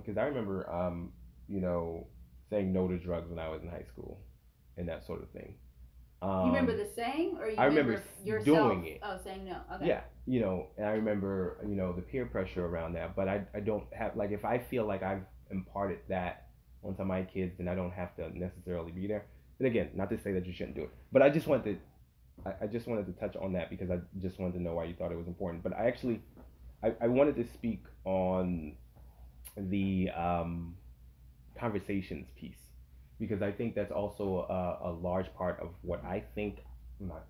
because I remember, you know, saying no to drugs when I was in high school and that sort of thing. You remember Um, the saying, or you I remember remember yourself? doing it. Oh, saying no. Okay. Yeah, and I remember, the peer pressure around that. But I don't have, like, if I feel like I've imparted that onto my kids, then I don't have to necessarily be there. And again, not to say that you shouldn't do it, but I just wanted to touch on that because I just wanted to know why you thought it was important. But I actually, I wanted to speak on the conversations piece because I think that's also a large part of what I think. Not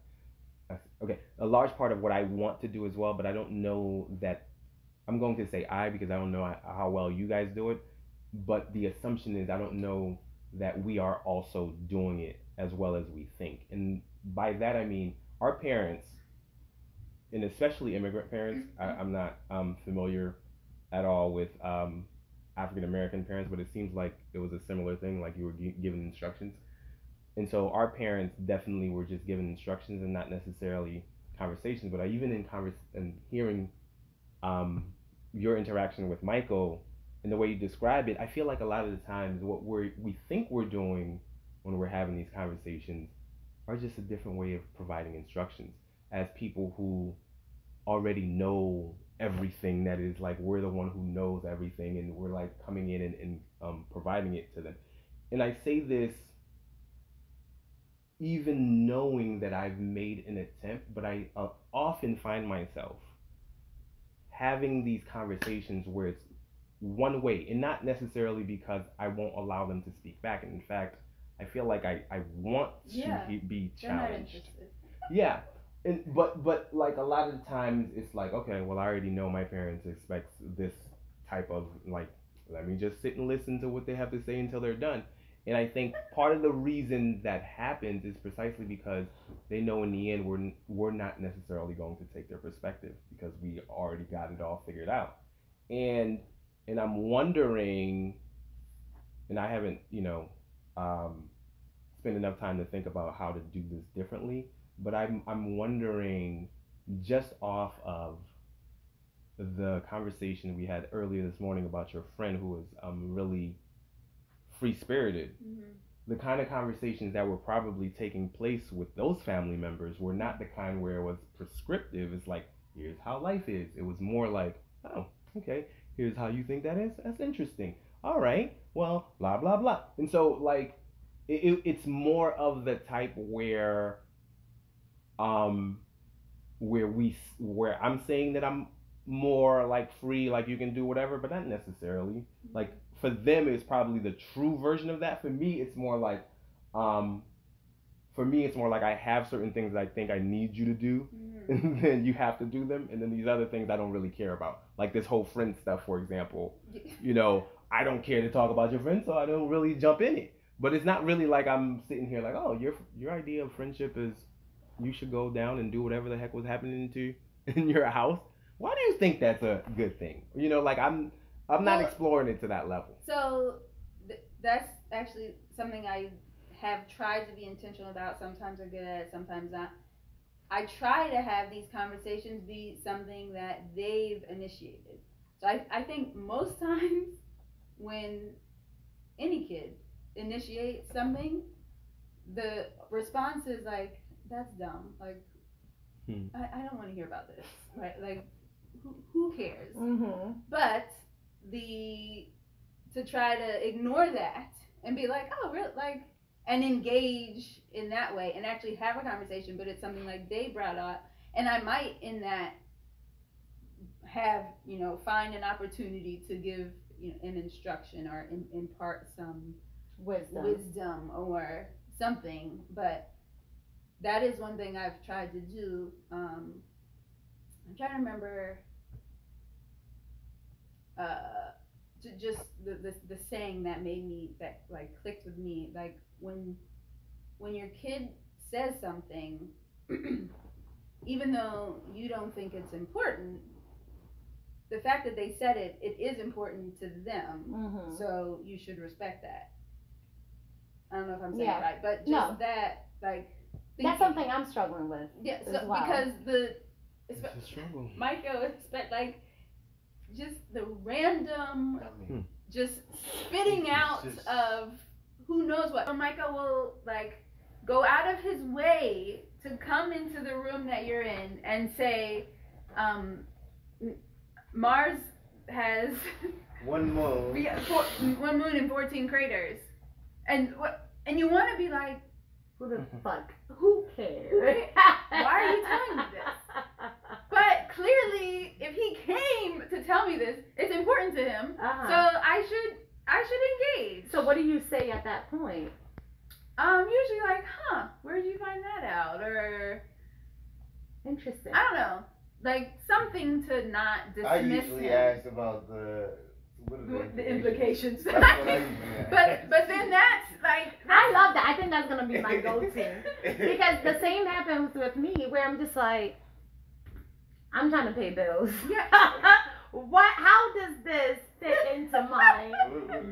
okay, a large part of what I want to do as well, but I don't know that I'm going to say I because I don't know how well you guys do it. But the assumption is I don't know that we are also doing it as well as we think. And by that I mean our parents, and especially immigrant parents. I'm not familiar at all with African American parents, but it seems like it was a similar thing, like you were given instructions. And so our parents definitely were just given instructions and not necessarily conversations. But I even in hearing um, your interaction with Michael and the way you describe it, I feel like a lot of the times what we think we're doing when we're having these conversations are just a different way of providing instructions as people who already know everything. That is, like, we're the one who knows everything and we're like coming in and providing it to them. And I say this even knowing that I've made an attempt, but I often find myself having these conversations where it's one way, and not necessarily because I won't allow them to speak back. And in fact, I feel like I want Yeah, to be they're not challenged. interested. Yeah, and but like a lot of the times it's like, okay, well, I already know my parents expect this type of, like, let me just sit and listen to what they have to say until they're done. And I think part of the reason that happens is precisely because they know in the end we're not necessarily going to take their perspective because we already got it all figured out. And I'm wondering, and I haven't, um, spend enough time to think about how to do this differently. But I'm wondering, just off of the conversation we had earlier this morning about your friend who was really free spirited, Mm-hmm. the kind of conversations that were probably taking place with those family members were not the kind where it was prescriptive. It's like, here's how life is. It was more like, oh, okay, here's how you think that is. That's interesting. All right, well, blah blah blah. And so, like, it's more of the type um where I'm saying that I'm more like free, like you can do whatever, but not necessarily. Like, for them, it's probably the true version of that. Um, for me, it's more like I have certain things that I think I need you to do, Mm-hmm. and then you have to do them, and then these other things I don't really care about, like this whole friend stuff, for example. I don't care to talk about your friend, so I don't really jump in it. But it's not really like I'm sitting here like, oh, your idea of friendship is you should go down and do whatever the heck was happening to in your house. Why do you think that's a good thing? Like I'm not Well, exploring it to that level. so that's actually something I have tried to be intentional about. Sometimes I'm good at it, sometimes not. I try to have these conversations be something that they've initiated. So I think most times when any kid initiates something, the response is like, that's dumb. Like, Hmm. I don't want to hear about this. Right? Like, who cares? Mhm. But the to try to ignore that and be like, oh, really? Like, and engage in that way and actually have a conversation, but it's something like they brought up. And I might, in that, have, find an opportunity to give, an instruction or impart some Wisdom. wisdom or something. But that is one thing I've tried to do. I'm trying to remember uh, just the saying that made me, that like clicked with me, like when your kid says something, even though you don't think it's important, the fact that they said it, it is important to them, Mhm. so you should respect that. I don't know if I'm saying it Yeah. right, but just No. that, like, That's thinking. something I'm struggling with Yeah, as so well. because It's a struggle. Michael expect, like, just the random Hmm. just spitting out of who knows what. Or Micah will like go out of his way to come into the room that you're in and say, Mars has one moon. One moon and 14 craters. And you want to be like, who the fuck? Who cares? Why are you telling me this? But clearly, if he came to tell me this, it's important to him. Uh-huh. So I should engage. So what do you say at that point? Usually like, where did you find that out? Or interesting. I don't know. Like something to not dismiss I usually him. ask about the implications. That's what I usually ask. but then that's like I love that. I think that's gonna be my go-to because the same happens with me where I'm just like, I'm trying to pay bills. Yeah. What? How does this fit into my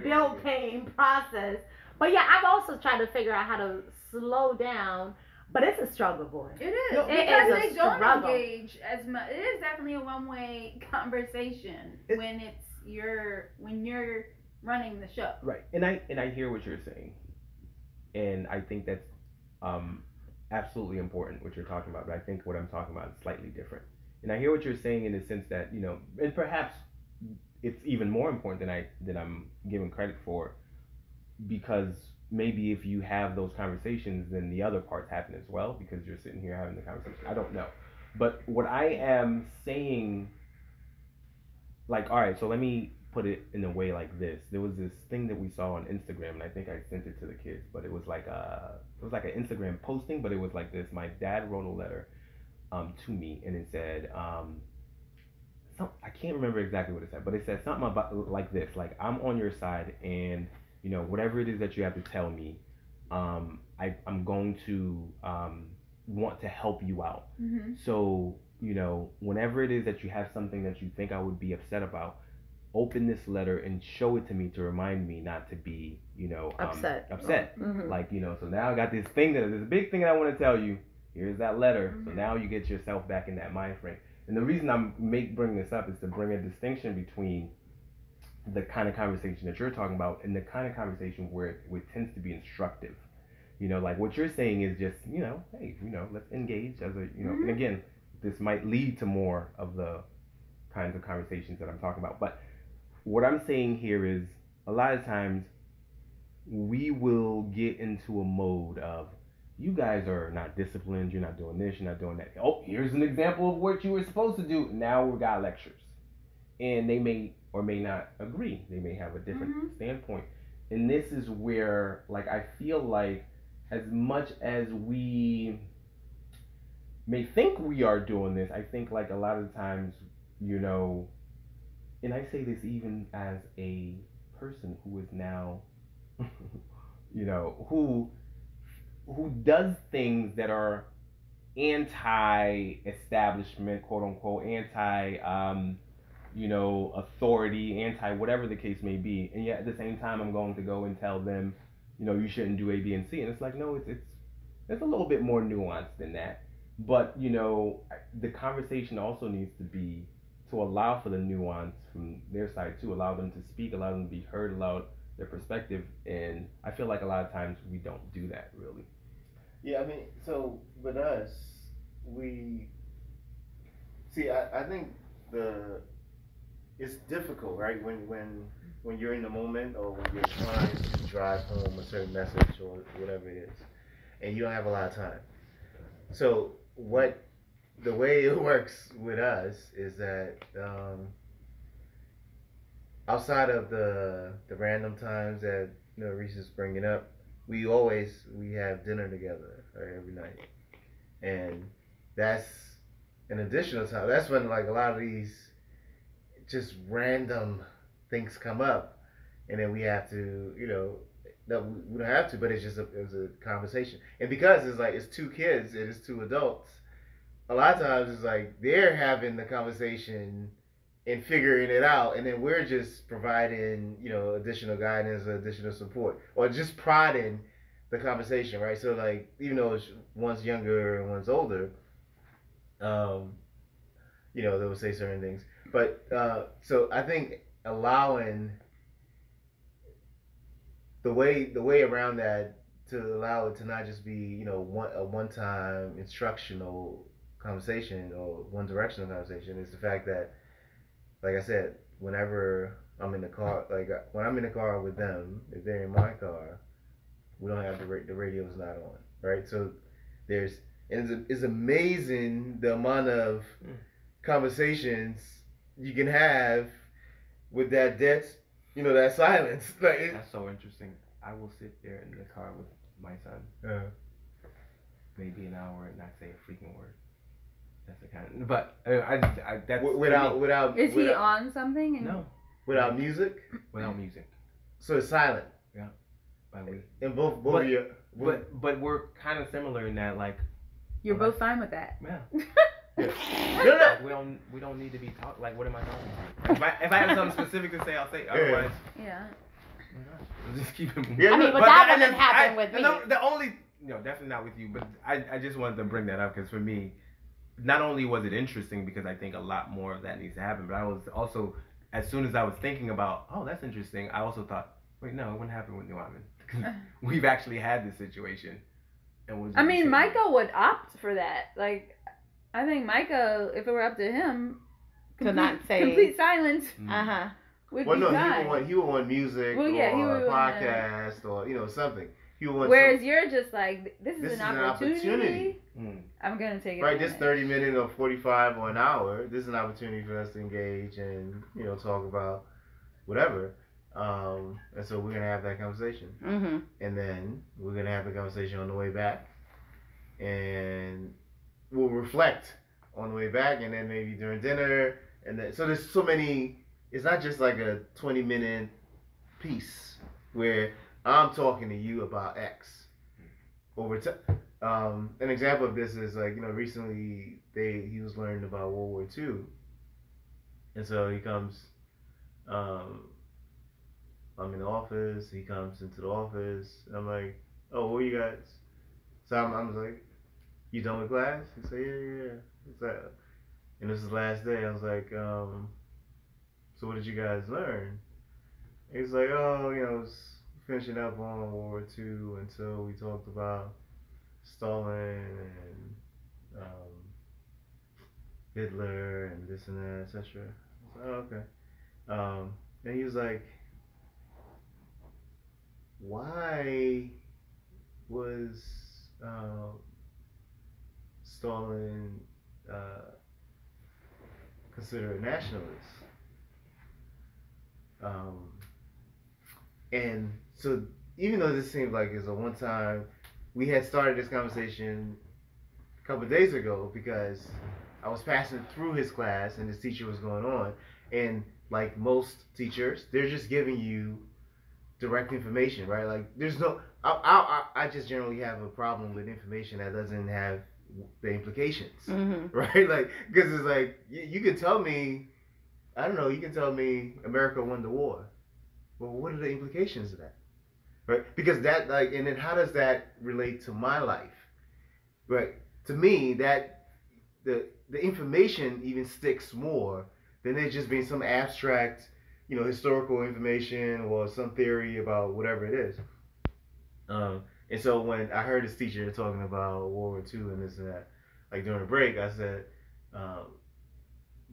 bill paying process? But yeah, I've also tried to figure out how to slow down. But it's a struggle, boy. It is. No, because it is they don't struggle. engage as much. It is definitely a one-way conversation when you're running the show. Right. And I hear what you're saying. And I think that's absolutely important what you're talking about. But I think what I'm talking about is slightly different. And I hear what you're saying in the sense that, and perhaps it's even more important than I'm giving credit for, because maybe if you have those conversations, then the other parts happen as well because you're sitting here having the conversation. I don't know. But what I am saying, like, all right, so let me put it in a way like this. There was this thing that we saw on Instagram, and I think I sent it to the kids, but it was like an Instagram posting, but it was like this. My dad wrote a letter to me, and it said, I can't remember exactly what it said, but it said something about like this, like, I'm on your side, and whatever it is that you have to tell me, I'm going to want to help you out. Mm-hmm. So, whenever it is that you have something that you think I would be upset about, open this letter and show it to me to remind me not to be, upset. Mm-hmm. Like, so now I got this big thing that I want to tell you. Here's that letter. Mm-hmm. So now you get yourself back in that mind frame. And the reason I'm bringing this up is to bring a distinction between the kind of conversation that you're talking about and the kind of conversation where it tends to be instructive. Like what you're saying is just, hey, let's engage as a, Mm-hmm. and again, this might lead to more of the kinds of conversations that I'm talking about. But what I'm saying here is a lot of times we will get into a mode of, you guys are not disciplined, you're not doing this, you're not doing that. Oh, here's an example of what you were supposed to do. Now we've got lectures. And they may or may not agree. They may have a different Mm-hmm. standpoint. And this is where, like, I feel like as much as we may think we are doing this, I think, like, a lot of times, and I say this even as a person who is now, who does things that are anti-establishment, quote unquote, authority, anti whatever the case may be, and yet at the same time I'm going to go and tell them, you shouldn't do A, B, and C, and it's like, no, it's a little bit more nuanced than that. But the conversation also needs to be to allow for the nuance from their side too, allow them to speak, allow them to be heard, allow their perspective, and I feel like a lot of times we don't do that really. Yeah, I mean, so with us, we see. I think it's difficult, right? When you're in the moment, or when you're trying to drive home a certain message or whatever it is, and you don't have a lot of time. So the way it works with us is that outside of the random times that Reese is bringing up, we have dinner together every night, and that's an additional time. That's when like a lot of these just random things come up, and then we have to, no, we don't have to, but it's a conversation. And because it's two kids and it's two adults, a lot of times it's like they're having the conversation and figuring it out, and then we're just providing, additional guidance or additional support, or just prodding the conversation, right? So like, even though one's younger and one's older, they will say certain things. But so I think allowing the way around that to allow it to not just be a one time instructional conversation or one directional conversation is the fact that, like I said, whenever I'm in the car, like when I'm in the car with them, if they're in my car, we don't have the radio's not on, right? So there's and it's amazing the amount of conversations you can have with that dead, that silence. Like That's so interesting. I will sit there in the car with my son, maybe an hour, and not say a freaking word. That's the kind. But I that's without. Is he on something? And no. Without music. Without music. So it's silent. Yeah. And both of you. But we're kind of similar in that, like. You're both fine with that. Yeah. No. We don't need to be talking. Like, what am I talking about? If I have something specific to say, I'll say. Otherwise. Yeah. Oh my gosh. Just keep it moving. I mean, but that wouldn't happen with me. The only, definitely not with you. But I just wanted to bring that up because for me, not only was it interesting because I think a lot more of that needs to happen, but I was also, as soon as I was thinking about, oh, that's interesting, I also thought, wait, no, it wouldn't happen with Nuamin because we've actually had this situation. And I mean, Micah would opt for that. Like, I think Micah, if it were up to him, to not say complete silence. Would well, be no, fine. he would want music or a podcast or something. He would want. Whereas you're just like, this is an opportunity. I'm gonna take it. Right, this 30 minutes or 45 or an hour. This is an opportunity for us to engage and talk about whatever. And so we're gonna have that conversation, and then we're gonna have the conversation on the way back, and we'll reflect on the way back, and then maybe during dinner, and then so there's so many. It's not just like a 20-minute piece where I'm talking to you about X over time. An example of this is like recently he was learning about World War II, and so he comes. I'm in the office. He comes into the office. I'm like, "Oh, what you guys?" So I'm like, "You done with class?" He said, "Yeah." It's like, and this is the last day. I was like, "So what did you guys learn?" He's like, "Oh, was finishing up on World War II, and so we talked about Stalin and Hitler and this and that, etc." I was like, "Oh, okay." And he was like, "Why was Stalin considered a nationalist?" And so even though this seems like it's a one time, we had started this conversation a couple of days ago because I was passing through his class and his teacher was going on, and like most teachers, they're just giving you direct information, right? Like there's no, I just generally have a problem with information that doesn't have the implications, right? Like because it's like you can tell me, I don't know, you can tell me America won the war. Well, what are the implications of that? Right? Because that, like, and then how does that relate to my life? Right? To me, that the information even sticks more than it just being some abstract, historical information or some theory about whatever it is. And so when I heard this teacher talking about World War II and this and that, like during a break, I said,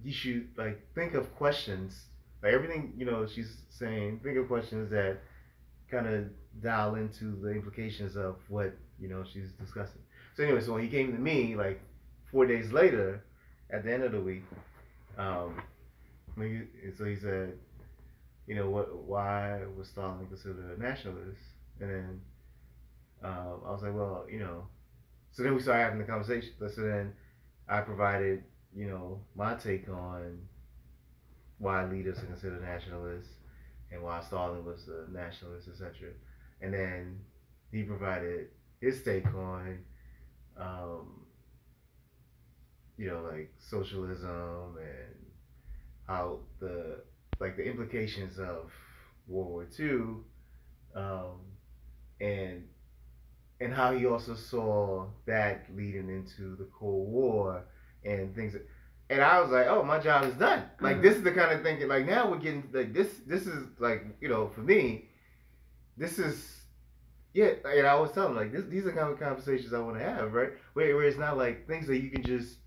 you should like think of questions. Like everything, she's saying, think of questions that kind of dial into the implications of what, she's discussing. So anyway, so when he came to me, like 4 days later, at the end of the week, so he said, why was Stalin considered a nationalist? And then I was like, well, so then we started having the conversation. So then I provided, my take on why leaders are considered nationalists and why Stalin was a nationalist, etc. And then he provided his take on, like socialism and how the implications of World War II, and how he also saw that leading into the Cold War and things. And I was like, oh, my job is done. Like, this is the kind of thinking, like, now we're getting, like, this is, like, for me, this is, yeah, and I always tell them like these are kind of conversations I want to have, right? Where it's not like things that you can just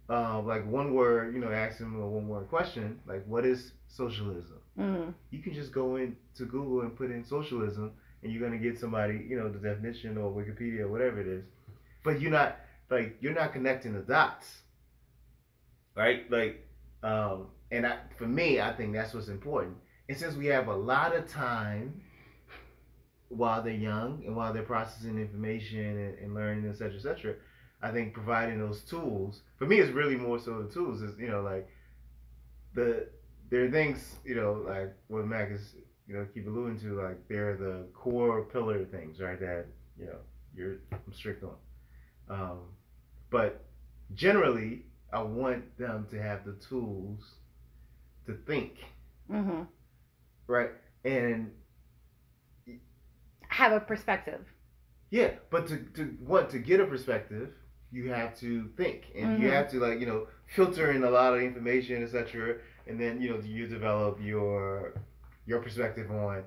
like one word, ask them a one word question, like what is socialism? You can just go into Google and put in socialism, and you're gonna get somebody, the definition or Wikipedia or whatever it is. But you're not connecting the dots, right? Like, for me, I think that's what's important. And since we have a lot of time while they're young and while they're processing information and learning, et cetera, et cetera, I think providing those tools for me is really more so the tools is like there are things like what Mac is keep alluding to, like they're the core pillar things, right, that I'm strict on, but generally I want them to have the tools to think, right, and have a perspective. Yeah, but to get a perspective, you have to think, and you have to filter in a lot of information, etc. And then you develop your perspective on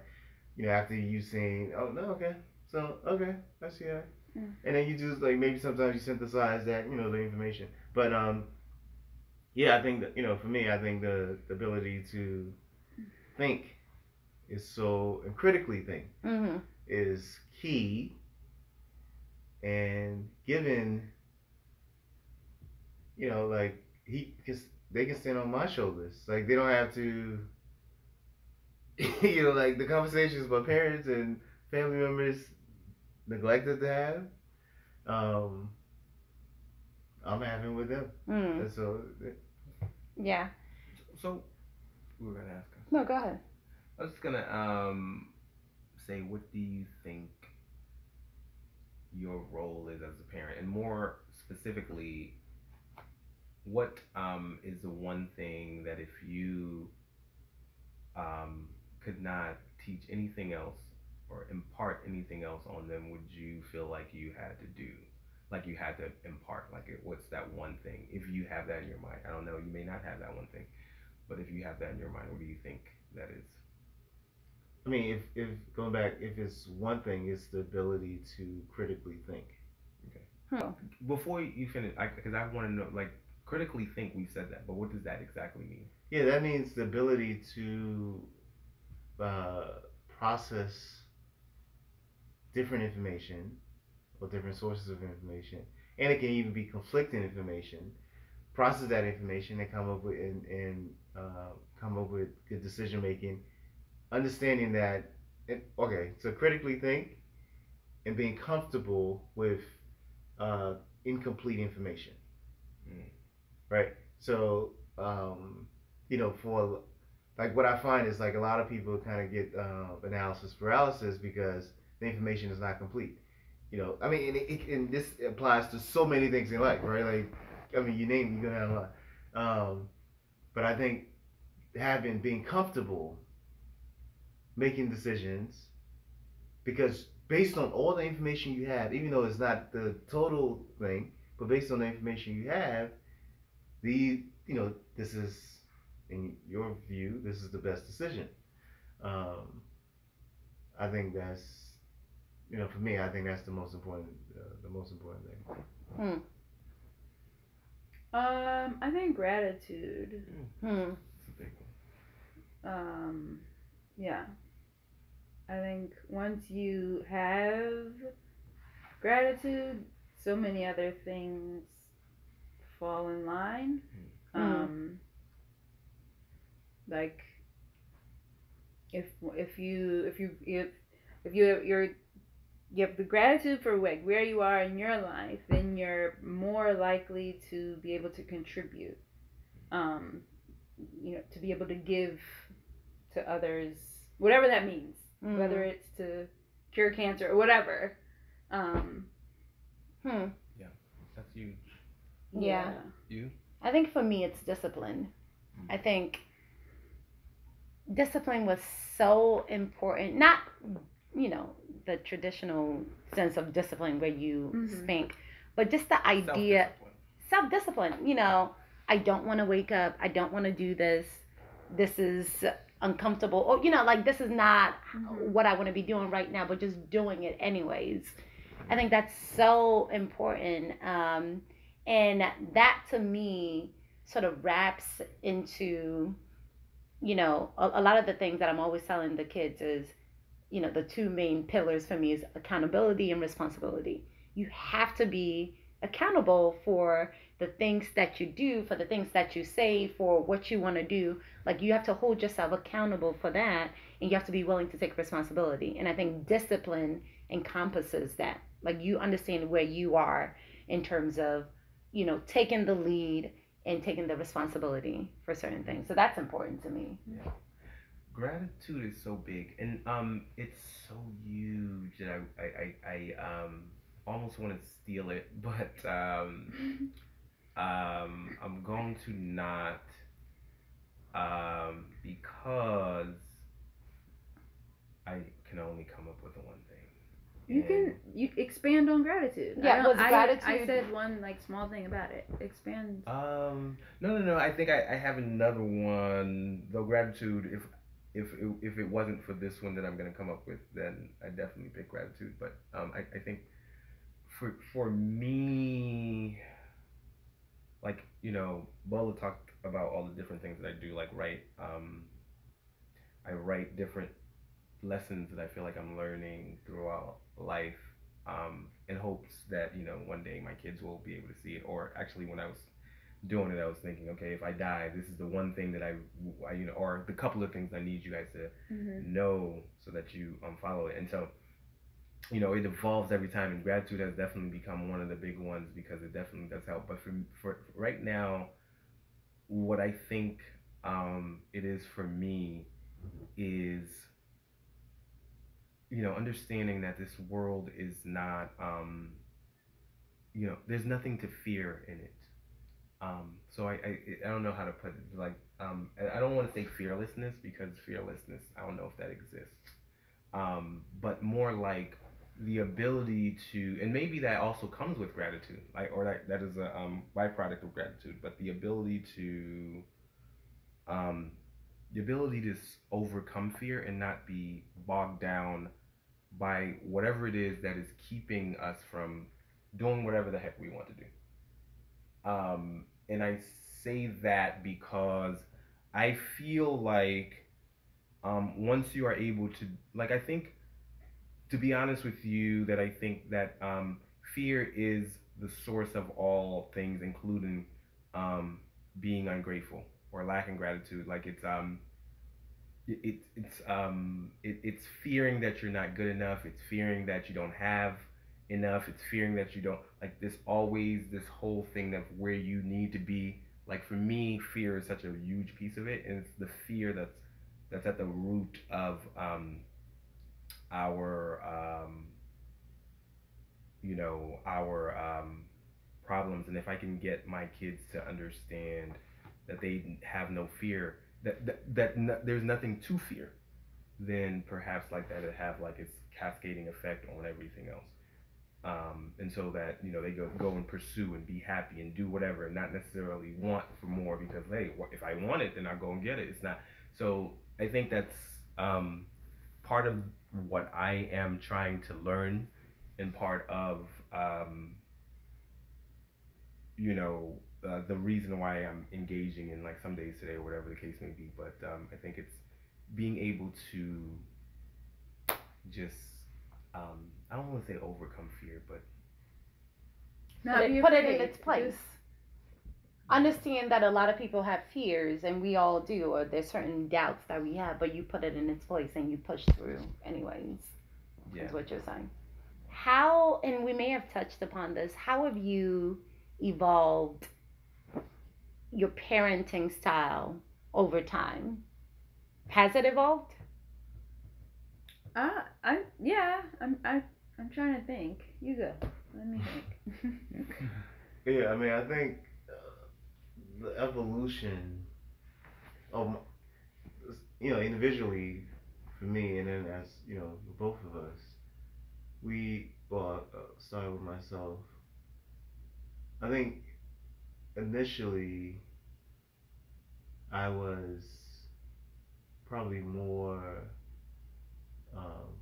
after you've seen, oh no, okay, so okay, I see that, and then you just maybe sometimes you synthesize that the information. But yeah, I think that for me, I think the ability to think is so, and critically think is key. And given, because they can stand on my shoulders. Like, they don't have to, the conversations my parents and family members neglected to have, I'm having with them. And so, yeah. So, we were going to ask us. No, go ahead. I was just going to say, what do you think your role is as a parent, and more specifically, what is the one thing that if you could not teach anything else or impart anything else on them, would you feel like you had to do, like you had to impart, what's that one thing, if you have that in your mind? I don't know, you may not have that one thing, but if you have that in your mind, what do you think that is? I mean, if going back, if it's one thing, it's the ability to critically think. Okay. Before you finish, because I want to know, critically think, we've said that, but what does that exactly mean? Yeah, that means the ability to process different information or different sources of information, and it can even be conflicting information. Process that information and come up with good decision making. Understanding that, so critically think and being comfortable with incomplete information, right? So, for what I find is a lot of people kind of get analysis paralysis because the information is not complete. I mean, and this applies to so many things in life, right? You name it, you're gonna have a lot. But I think being comfortable making decisions, because based on all the information you have, even though it's not the total thing, but based on the information you have, this is, in your view, this is the best decision. I think that's, for me, I think that's the most important thing. I think gratitude. Yeah. I think once you have gratitude, so many other things fall in line. If you have the gratitude for where you are in your life, then you're more likely to be able to contribute. To be able to give to others, whatever that means, whether it's to cure cancer or whatever. Yeah, that's huge. Yeah. You? I think for me it's discipline. I think discipline was so important. Not, the traditional sense of discipline where you spank, but just the idea, self-discipline. I don't want to wake up. I don't want to do this. This is uncomfortable, or like this is not Mhm. what I want to be doing right now, but just doing it anyways. I think that's so important. And that to me sort of wraps into, a lot of the things that I'm always telling the kids is, the two main pillars for me is accountability and responsibility. You have to be accountable for the things that you do, for the things that you say, for what you want to do. Like you have to hold yourself accountable for that, and you have to be willing to take responsibility. And I think discipline encompasses that. Like you understand where you are in terms of, taking the lead and taking the responsibility for certain things. So that's important to me. Yeah. Gratitude is so big, and it's so huge that I almost want to steal it, but I'm going to not, because I can only come up with one thing. You can expand on gratitude. Yeah, was gratitude? I said one like small thing about it. Expand. No. I think I have another one. Though gratitude, if it wasn't for this one that I'm gonna come up with, then I definitely pick gratitude. But I think for me, like Bola talked about all the different things that I do, like write. I write different lessons that I feel like I'm learning throughout life, in hopes that one day my kids will be able to see it. Or actually, when I was doing it, I was thinking, okay, if I die, this is the one thing that or the couple of things I need you guys to know so that you follow it. And so it evolves every time, and gratitude has definitely become one of the big ones because it definitely does help. But for right now, what I think it is for me is understanding that this world is not, there's nothing to fear in it. So I don't know how to put it. Like, I don't want to say fearlessness, because fearlessness, I don't know if that exists. But more like the ability to, and maybe that also comes with gratitude, like, or that is a byproduct of gratitude. But um, the ability to overcome fear and not be bogged down by whatever it is that is keeping us from doing whatever the heck we want to do. And I say that because I feel like, once you are able to, like, I think, to be honest with you, that I think that fear is the source of all things, including um, being ungrateful or lacking gratitude. Like it's fearing that you're not good enough. It's fearing that you don't have enough. It's fearing that you don't, like, this always this whole thing of where you need to be. Like, for me, fear is such a huge piece of it, and it's the fear that's at the root of our our problems. And if I can get my kids to understand that they have no fear, there's nothing to fear, then perhaps like that it have like its cascading effect on everything else. And so that they go and pursue and be happy and do whatever, and not necessarily want for more, because hey, if I want it, then I'll go and get it. It's not. So I think that's part of what I am trying to learn, and part of the reason why I'm engaging in, like, some days today, or whatever the case may be. But I think it's being able to just, I don't want to say overcome fear, but put it in its place. Understand that a lot of people have fears, and we all do, or there's certain doubts that we have, but you put it in its place and you push through anyways. Yeah. Is what you're saying. How, and we may have touched upon this, how have you evolved your parenting style over time? Has it evolved? I'm trying to think. You go. Let me think. Yeah, I mean, I think the evolution of, individually, for me, and then as both of us, started with myself. I think initially I was probably more um,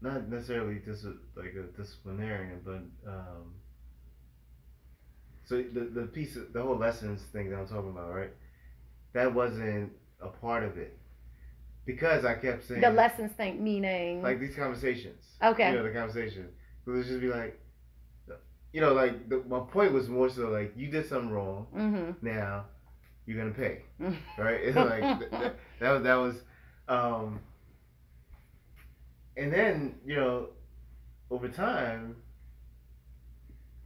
not necessarily like a disciplinarian, but so the piece of the whole lessons thing that I'm talking about, right? That wasn't a part of it because I kept saying The lessons thing meaning like these conversations. Okay. You know, the conversation. It was just be like, you know, like my point was more so like you did something wrong. Mm-hmm. Now you're gonna pay, right? It's like that was, and then you know over time,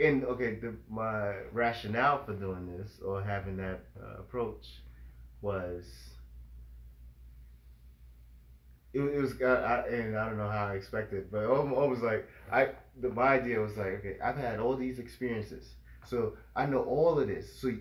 and okay, my rationale for doing this or having that approach was it was and I don't know how I expected, but almost like my idea was like, okay, I've had all these experiences, so I know all of this, so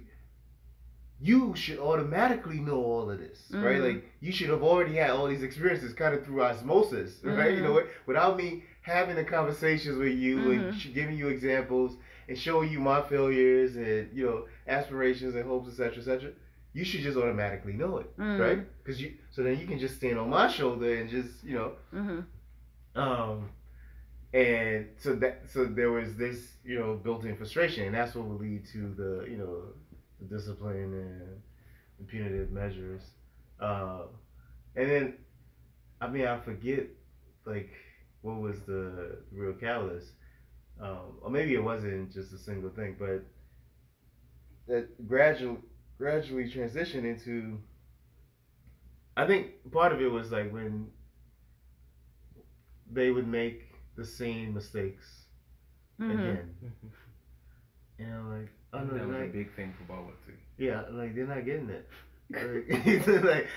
you should automatically know all of this, right? Like you should have already had all these experiences kind of through osmosis, right? You know what? Without me having the conversations with you and giving you examples and showing you my failures and you know aspirations and hopes, etc., etc. You should just automatically know it, right? Because so then you can just stand on my shoulder and just you know, and so there was this you know built-in frustration, and that's what would lead to the you know the discipline and the punitive measures, and then I mean I forget like what was the real catalyst, or maybe it wasn't just a single thing, but that gradually transitioned into. I think part of it was like when they would make the same mistakes again, and I'm like, oh no, that was like, a big thing for Boba too. Yeah, like they're not getting it. Like,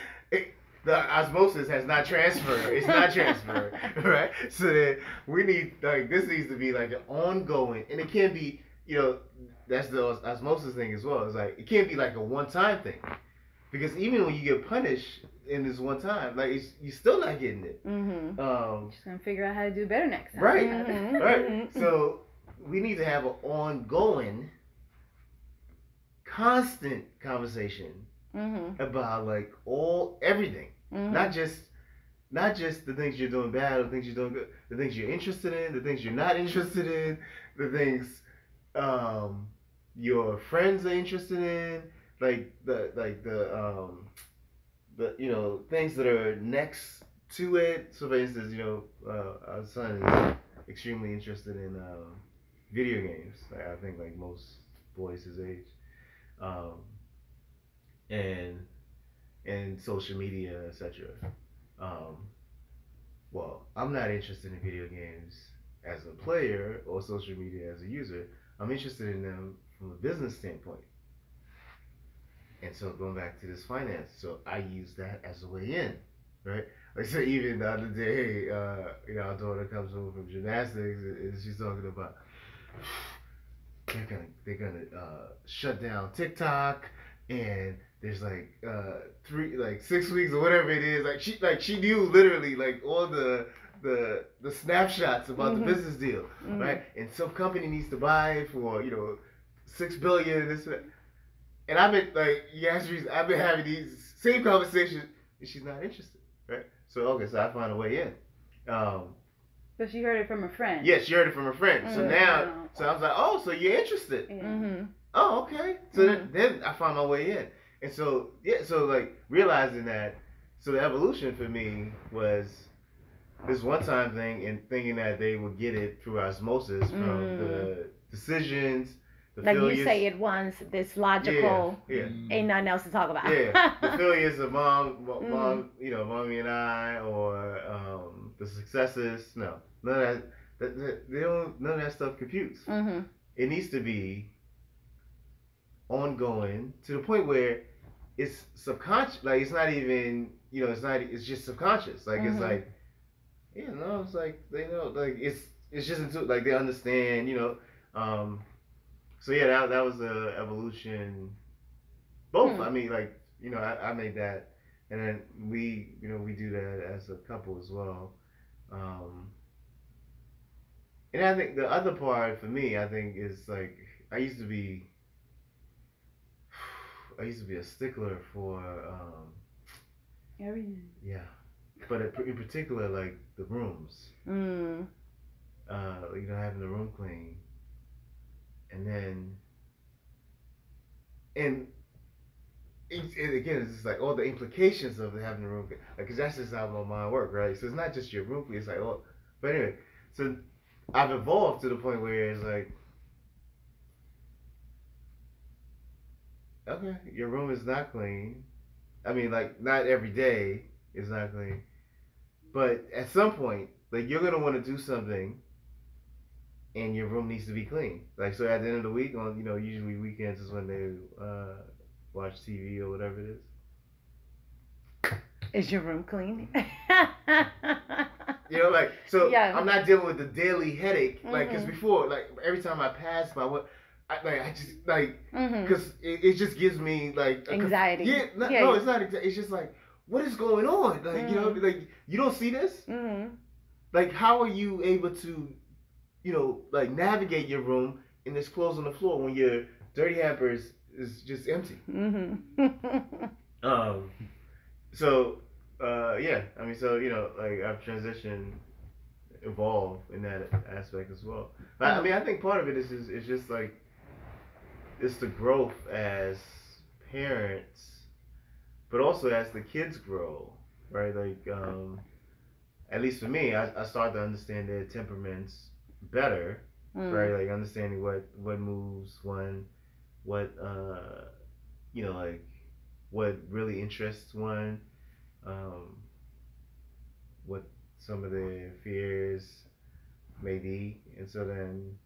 the osmosis has not transferred. It's not transferred, right? So that we need like this needs to be like an ongoing, and it can't be you know that's the osmosis thing as well. It's like it can't be like a one-time thing, because even when you get punished in this one time, like you're still not getting it. Just gonna figure out how to do better next time. Right, right. So we need to have an ongoing, constant conversation about like everything, not just the things you're doing bad or the things you're doing good, the things you're interested in, the things you're not interested in, the things your friends are interested in, like the you know things that are next to it. So for instance, you know our son is extremely interested in video games. Like, I think like most boys his age, and social media, etc. Well, I'm not interested in video games as a player or social media as a user. I'm interested in them from a business standpoint. And so going back to this finance, so I use that as a way in, right? Like so even the other day, you know, our daughter comes home from gymnastics and she's talking about they're gonna shut down TikTok, and there's like 6 weeks or whatever it is. Like she knew literally like all the snapshots about the business deal, right? And some company needs to buy it for you know $6 billion. This and I've been like I've been having these same conversations, and she's not interested, right? So okay, so I found a way in. But she heard it from a friend. Yeah, she heard it from her friend. So now, so I was like, oh, so you're interested? Oh, okay. So then I found my way in, and so yeah, so like realizing that, so the evolution for me was this one-time thing and thinking that they would get it through osmosis from the decisions. Like failures. You say it once, this logical, ain't nothing else to talk about. Yeah, the failures of mom, you know, mommy and I, or the successes. No, none of that. None of that stuff computes. It needs to be ongoing to the point where it's subconscious. Like it's not even, you know, it's not. It's just subconscious. Like it's like, yeah, no, it's like they know. Like it's just into like they understand. You know. So yeah, that was the evolution. Both. I mean, like you know, I made that, and then we do that as a couple as well. And I think the other part for me, I think, is like I used to be. I used to be a stickler for Everything. yeah, but in particular like the rooms. Having the room clean, and then and again, it's just like all the implications of having the room clean, like, cause that's just how my mind works, right? So it's not just your room clean. It's like, oh, but anyway, so I've evolved to the point where it's like, okay, your room is not clean. I mean, like, not every day is not clean, but at some point, like, you're gonna want to do something, and your room needs to be clean. Like, so at the end of the week, on usually weekends is when they watch TV or whatever it is. Is your room clean? Like, so Yeah. I'm not dealing with the daily headache, like, because before, like, every time I pass by I just, like, because it just gives me, like, anxiety. No, it's not anxiety. It's just like, what is going on? Like, like, you don't see this? Like, how are you able to, like, navigate your room and there's clothes on the floor when your dirty hampers is just empty? So, yeah, I mean, so, like, I've transitioned, evolved in that aspect as well. But, I mean, I think part of it is just, like, it's the growth as parents, but also as the kids grow, right? Like, at least for me, I start to understand their temperaments better, right? Like, understanding what moves one, what, like, what really interests one, what some of their fears may be, and so then,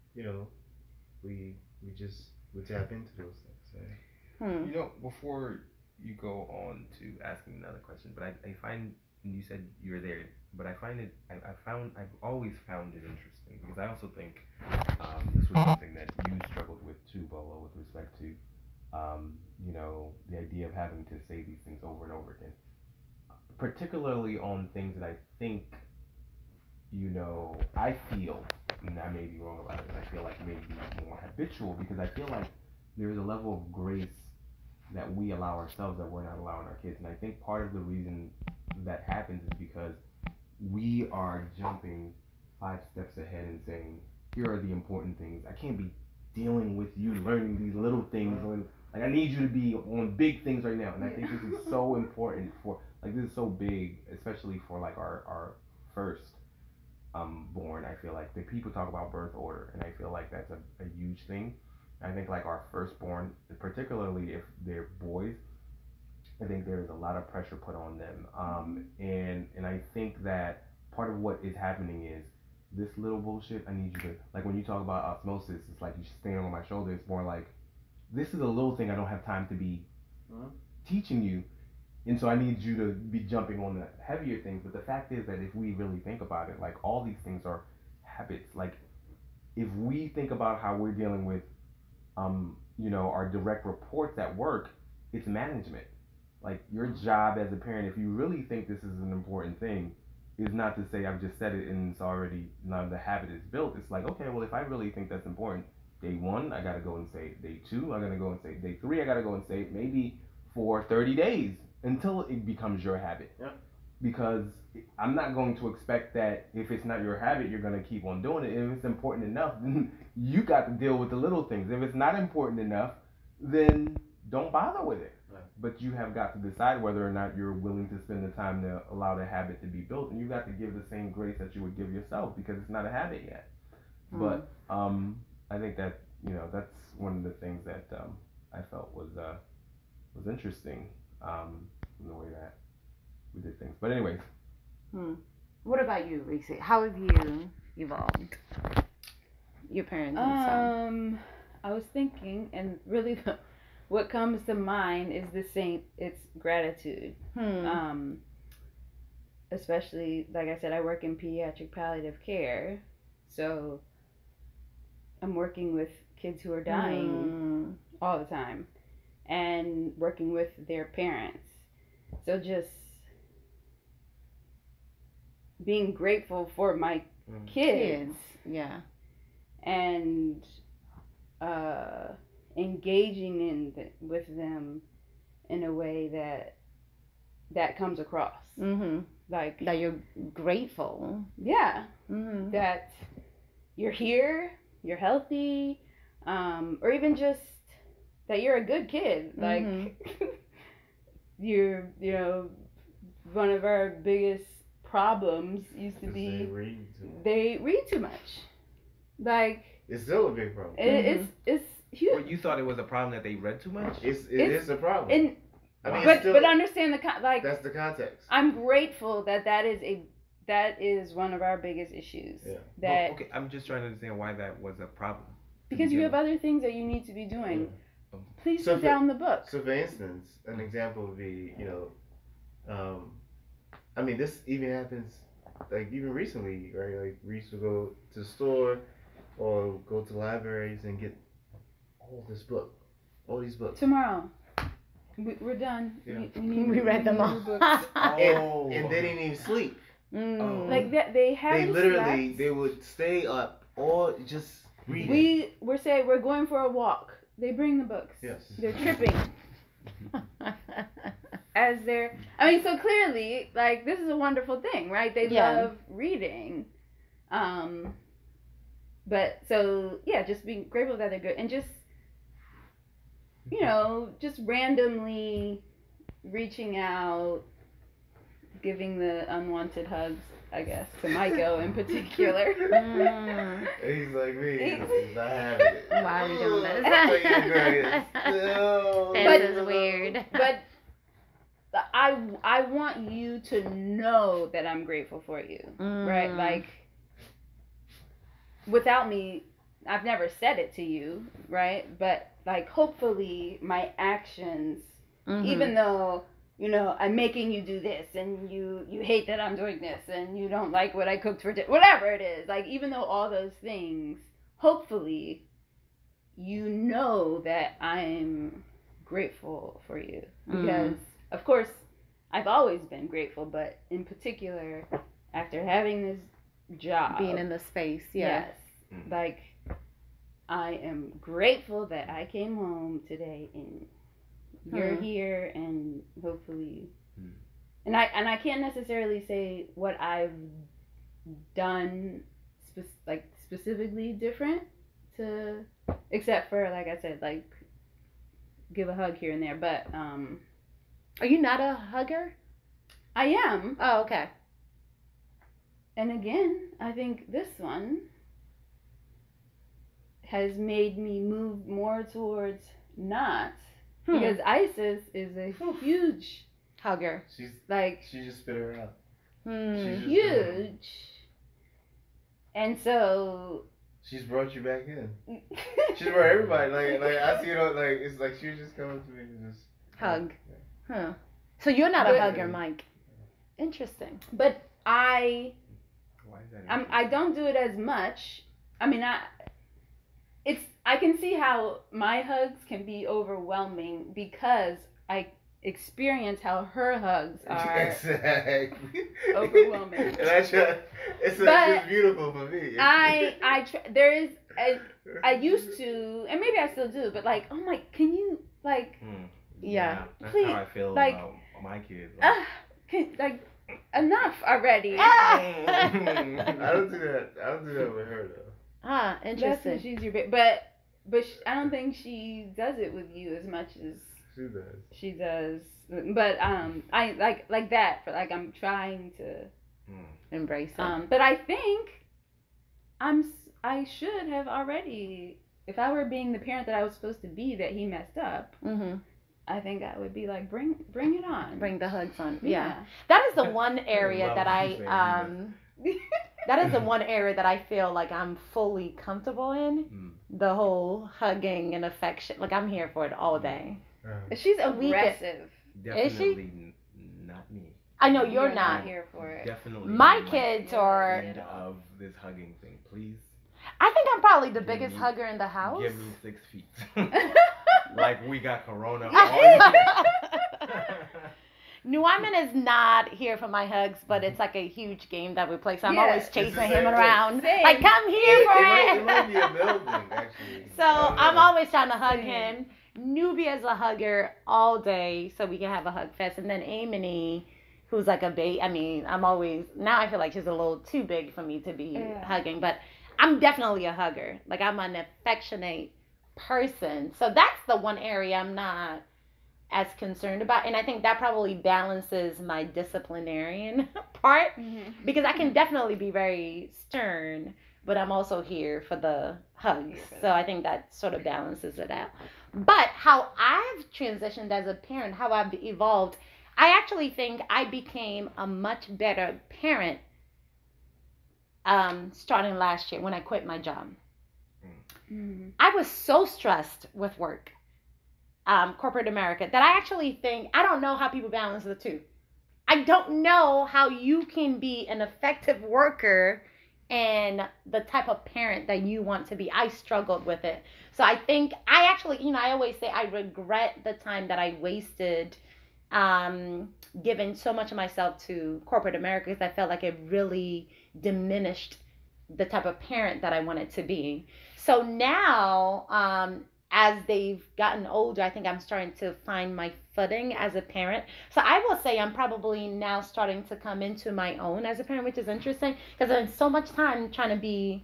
we tap into those things. Right? Before you go on to asking another question, but I find, and you said you were there, but I find it, I've always found it interesting, because I also think this was something that you struggled with too, Bolo, with respect to, the idea of having to say these things over and over again, particularly on things that I think, I feel, and I may be wrong about it, but I feel like maybe more habitual, because I feel like there's a level of grace that we allow ourselves that we're not allowing our kids. And I think part of the reason that happens is because we are jumping 5 steps ahead and saying, here are the important things. I can't be dealing with you learning these little things when, like, I need you to be on big things right now. And I think this is so important for, like, this is so big, especially for, like, our first born. I feel like the people talk about birth order, and I feel like that's a huge thing. I think, like, our firstborn, particularly if they're boys, I think there's a lot of pressure put on them. And I think that part of what is happening is this little bullshit. I need you to, like, when you talk about osmosis, it's like you standing on my shoulder. It's more like, this is a little thing I don't have time to be teaching you. And so I need you to be jumping on the heavier things. But the fact is that if we really think about it, like, all these things are habits. Like, if we think about how we're dealing with our direct reports at work, it's management. Like, your job as a parent, if you really think this is an important thing, is not to say I've just said it and it's already, now the habit is built. It's like, okay, well, if I really think that's important, day 1, I gotta go and say it. Day 2, I gotta go and say it. Day 3, I gotta go and say it, maybe for 30 days until it becomes your habit. Yeah. Because I'm not going to expect that if it's not your habit, you're going to keep on doing it. If it's important enough, then you got to deal with the little things. If it's not important enough, then don't bother with it. Right. But you have got to decide whether or not you're willing to spend the time to allow the habit to be built. And you got to give the same grace that you would give yourself, because it's not a habit yet. But I think that, that's one of the things that I felt was interesting, in the way that we did things. But anyways. What about you, Risi? How have you evolved? Your parents and I was thinking, and really what comes to mind is the same. It's gratitude. Especially, like I said, I work in pediatric palliative care, so I'm working with kids who are dying all the time, and working with their parents. So just being grateful for my kids. Yeah. And engaging with them in a way that comes across. Mm-hmm. Like, That you're grateful. yeah, Mm-hmm. that you're here, you're healthy, or even just that you're a good kid. Like, you know, one of our biggest problems used to Because be they read too much. they read too much. Like, It's still a big problem. it's huge. Well, you thought it was a problem that they read too much? It is a problem. And I mean, but it's still, but understand like that's the context. I'm grateful that is one of our biggest issues. Yeah. That Well, okay, I'm just trying to understand why that was a problem. because you have other things that you need to be doing. Yeah. Please So put for- down the book. So, for instance, an example would be, I mean, this even happens, like, even recently, right? Like, we used to go to the store or go to libraries and get all these books. Tomorrow, we're done. Yeah. We read them all. new books. And they didn't even sleep. Mm. Like that, they haven't. They literally, slept. they would stay up or just reading. We're saying we're going for a walk. They bring the books. Yes. They're tripping as they're. I mean, so clearly, like, this is a wonderful thing, right? They Yeah. love reading. But so yeah, just being grateful that they're good, and just just randomly reaching out, giving the unwanted hugs, I guess, to Michael in particular. Mm. He's like me. He's not having it. Why are we doing this? No. This is weird. But I want you to know that I'm grateful for you, right? Like, without me, I've never said it to you, right? But like, hopefully my actions, even though, I'm making you do this and you hate that I'm doing this and you don't like what I cooked for dinner, whatever it is, like, even though all those things, hopefully you know that I'm grateful for you, because of course I've always been grateful, but in particular after having this job, Being in the space, yeah. yes, like, I am grateful that I came home today and you're here, and hopefully, and I can't necessarily say what I've done specifically different to, except for, like I said, like, give a hug here and there, but Are you not a hugger? I am. Oh, okay. And again, I think this one has made me move more towards not, because Isis is a huge Hugger. She's like she just spit her out. Hmm. huge, and so She's brought you back in. She's brought everybody. Like I see it. Like, it's like she was just coming to me and just Hug. Huh. So you're not a hugger, Mike. Interesting. but I Why is that? I don't do it as much. I mean, I can see how my hugs can be overwhelming because I experience how her hugs are exactly overwhelming. And it's beautiful for me. I used to, and maybe I still do, but like, oh my, can you, like, Yeah. That's Please, how I feel like, about my kids. like, enough already. I don't do that. I don't do that with her though. Ah, That's interesting. when she's your but I don't think she does it with you as much as She does. she does. But I like that. For like, I'm trying to Embrace it. but I think I should have already, if I were being the parent that I was supposed to be that he messed up, I think I would be like, bring it on. Bring the hugs on. Yeah. That is the one area that that is the one area that I feel like I'm fully comfortable in. The whole hugging and affection. Like, I'm here for it all day. She's weekend- aggressive. Definitely not me. I know you're not. here for it. Definitely. My not kids are. end of this hugging thing, please. I think I'm probably the biggest me- hugger in the house. Give me 6 feet. Like we got corona. Nuaiman is not here for my hugs, but it's like a huge game that we play. So I'm Yeah. always It's the chasing same him thing. around. Same. Like, come here for It it. might be a male thing, actually. So I'm always trying to hug him. Nubia's a hugger all day, so we can have a hug fest. And then Amity, who's like a baby. I mean, I'm always, now I feel like she's a little too big for me to be hugging, but I'm definitely a hugger. Like, I'm an affectionate person. So that's the one area I'm not as concerned about. And I think that probably balances my disciplinarian part, because I can definitely be very stern, but I'm also here for the hugs. So I think that sort of balances it out. But how I've transitioned as a parent, how I've evolved, I actually think I became a much better parent starting last year when I quit my job. I was so stressed with work, corporate America, that I actually think, I don't know how people balance the two. I don't know how you can be an effective worker and the type of parent that you want to be. I struggled with it. So I think I actually, I always say I regret the time that I wasted giving so much of myself to corporate America, because I felt like it really diminished the type of parent that I wanted to be. So now, as they've gotten older, I think I'm starting to find my footing as a parent. So I will say I'm probably now starting to come into my own as a parent, which is interesting, because I spend so much time trying to be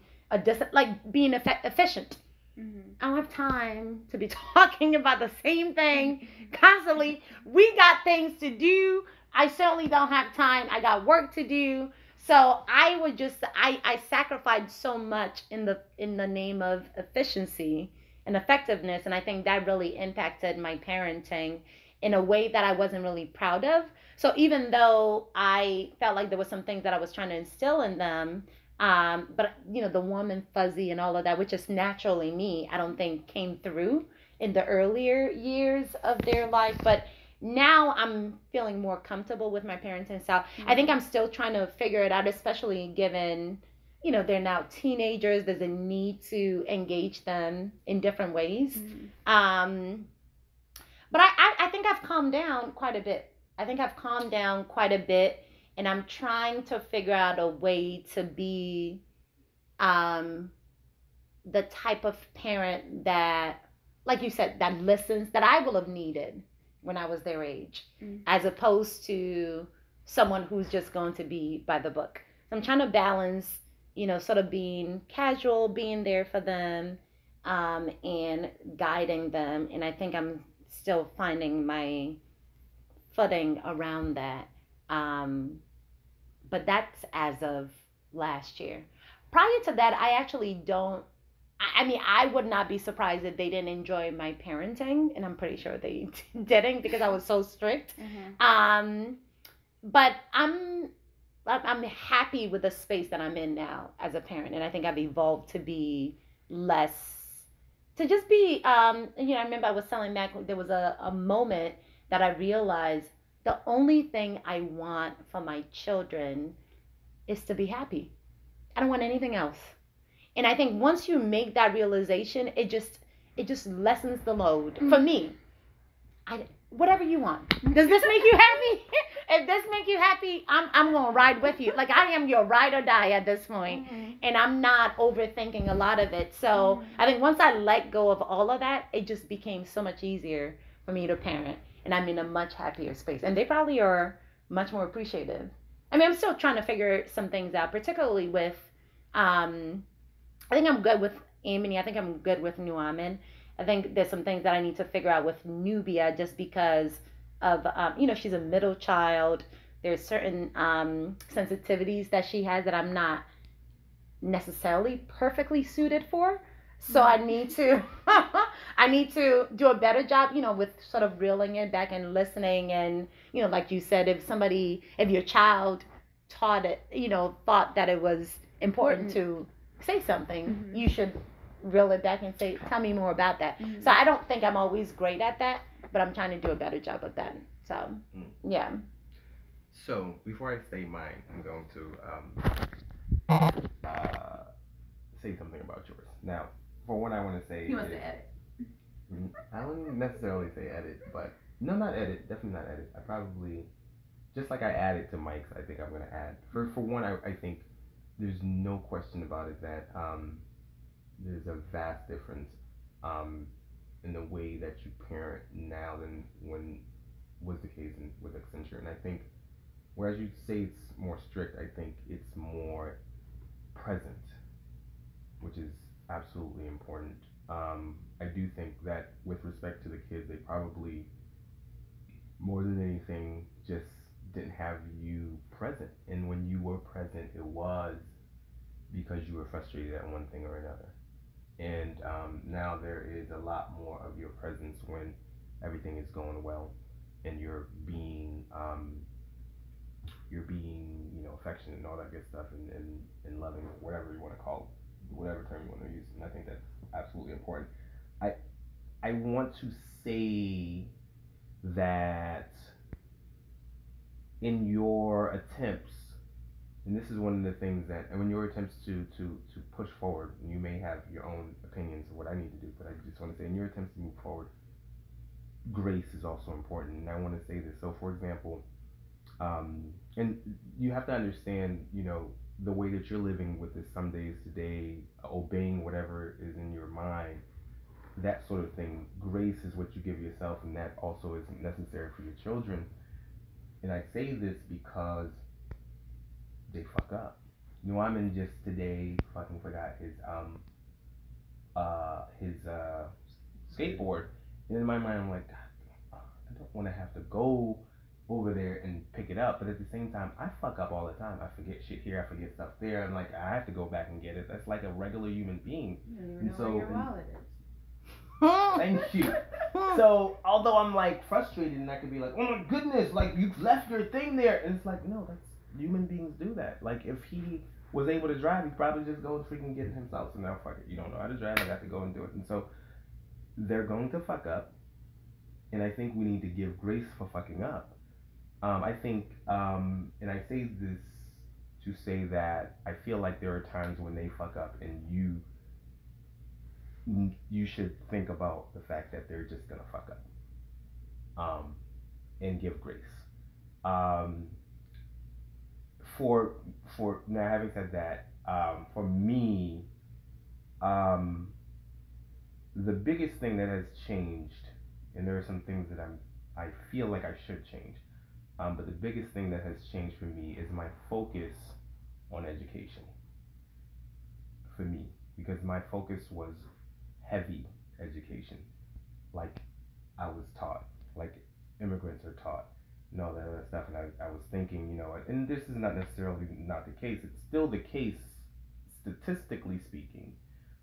being efficient. I don't have time to be talking about the same thing constantly. We got things to do. I certainly don't have time. I got work to do. So I sacrificed so much in the name of efficiency and effectiveness, and I think that really impacted my parenting in a way that I wasn't really proud of. So even though I felt like there was some things that I was trying to instill in them, but the warm and fuzzy and all of that, which is naturally me, I don't think came through in the earlier years of their life. But now I'm feeling more comfortable with my parenting style. I think I'm still trying to figure it out, especially given, they're now teenagers. There's a need to engage them in different ways. But I think I've calmed down quite a bit. And I'm trying to figure out a way to be the type of parent that, like you said, that listens, that I will have needed when I was their age, as opposed to someone who's just going to be by the book. So I'm trying to balance, sort of being casual, being there for them, and guiding them. And I think I'm still finding my footing around that. But that's as of last year. Prior to that, I actually don't. I would not be surprised if they didn't enjoy my parenting, and I'm pretty sure they didn't, because I was so strict. But I'm happy with the space that I'm in now as a parent, and I think I've evolved to be less, to just be. I remember I was telling Mac, there was a moment that I realized the only thing I want for my children is to be happy. I don't want anything else. And I think once you make that realization, it just lessens the load for me. Whatever you want. Does this make you happy? If this makes you happy, I'm gonna ride with you. Like, I am your ride or die at this point. And I'm not overthinking a lot of it. So I think once I let go of all of that, it just became so much easier for me to parent. And I'm in a much happier space. And they probably are much more appreciative. I mean, I'm still trying to figure some things out, particularly with, I think I'm good with Amity. I think I'm good with Nuamin. I think there's some things that I need to figure out with Nubia, just because of, she's a middle child. There's certain sensitivities that she has that I'm not necessarily perfectly suited for. So I need to do a better job, with sort of reeling it back and listening. And, like you said, if your child thought that it was important to say something, you should reel it back and say, tell me more about that. So I don't think I'm always great at that, but I'm trying to do a better job of that. So, yeah. So before I say mine, I'm going to say something about yours. Now, for what I want to say, he wants to edit. I wouldn't necessarily say edit, but no, not edit. Definitely not edit. I probably, just like I added to Mike's, I think I'm going to add. For one, I think there's no question about it that there's a vast difference in the way that you parent now than when was the case with Accenture. And I think, whereas you say it's more strict, I think it's more present, which is absolutely important. I do think that with respect to the kids, they probably, more than anything, just didn't have you present. And when you were present, it was because you were frustrated at one thing or another. And now there is a lot more of your presence when everything is going well, and you're being, affectionate and all that good stuff, and loving, whatever you want to call it, whatever term you want to use. And I think that's absolutely important. I I want to say that in your attempts, and this is one of the things that, and when your attempts to push forward, and you may have your own opinions of what I need to do, but I just want to say, in your attempts to move forward, grace is also important. And I want to say this. So, for example, and you have to understand, the way that you're living with this some days today, obeying whatever is in your mind, that sort of thing. Grace is what you give yourself, and that also is necessary for your children. And I say this because they fuck up. I'm just today fucking forgot his skateboard, and in my mind I'm like, God, I don't want to have to go over there and pick it up, but at the same time I fuck up all the time. I forget shit here, I forget stuff there, and like I have to go back and get it. That's like a regular human being. You don't even know where your wallet is. Thank you. So although I'm like frustrated, and I could be like, oh my goodness, like you left your thing there, and it's like, no, that's human beings do that. Like if he was able to drive, he'd probably just go and freaking get it himself. So now fuck it, you don't know how to drive, I got to go and do it. And so they're going to fuck up, and I think we need to give grace for fucking up. I think, and I say this to say that I feel like there are times when they fuck up, and you should think about the fact that they're just gonna fuck up, and give grace. For now, having said that, for me, the biggest thing that has changed, and there are some things that I feel like I should change, but the biggest thing that has changed for me is my focus on education. For me, because my focus was heavy education, like I was taught, like immigrants are taught, and all that other stuff. And I was thinking, and this is not necessarily not the case. It's still the case, statistically speaking,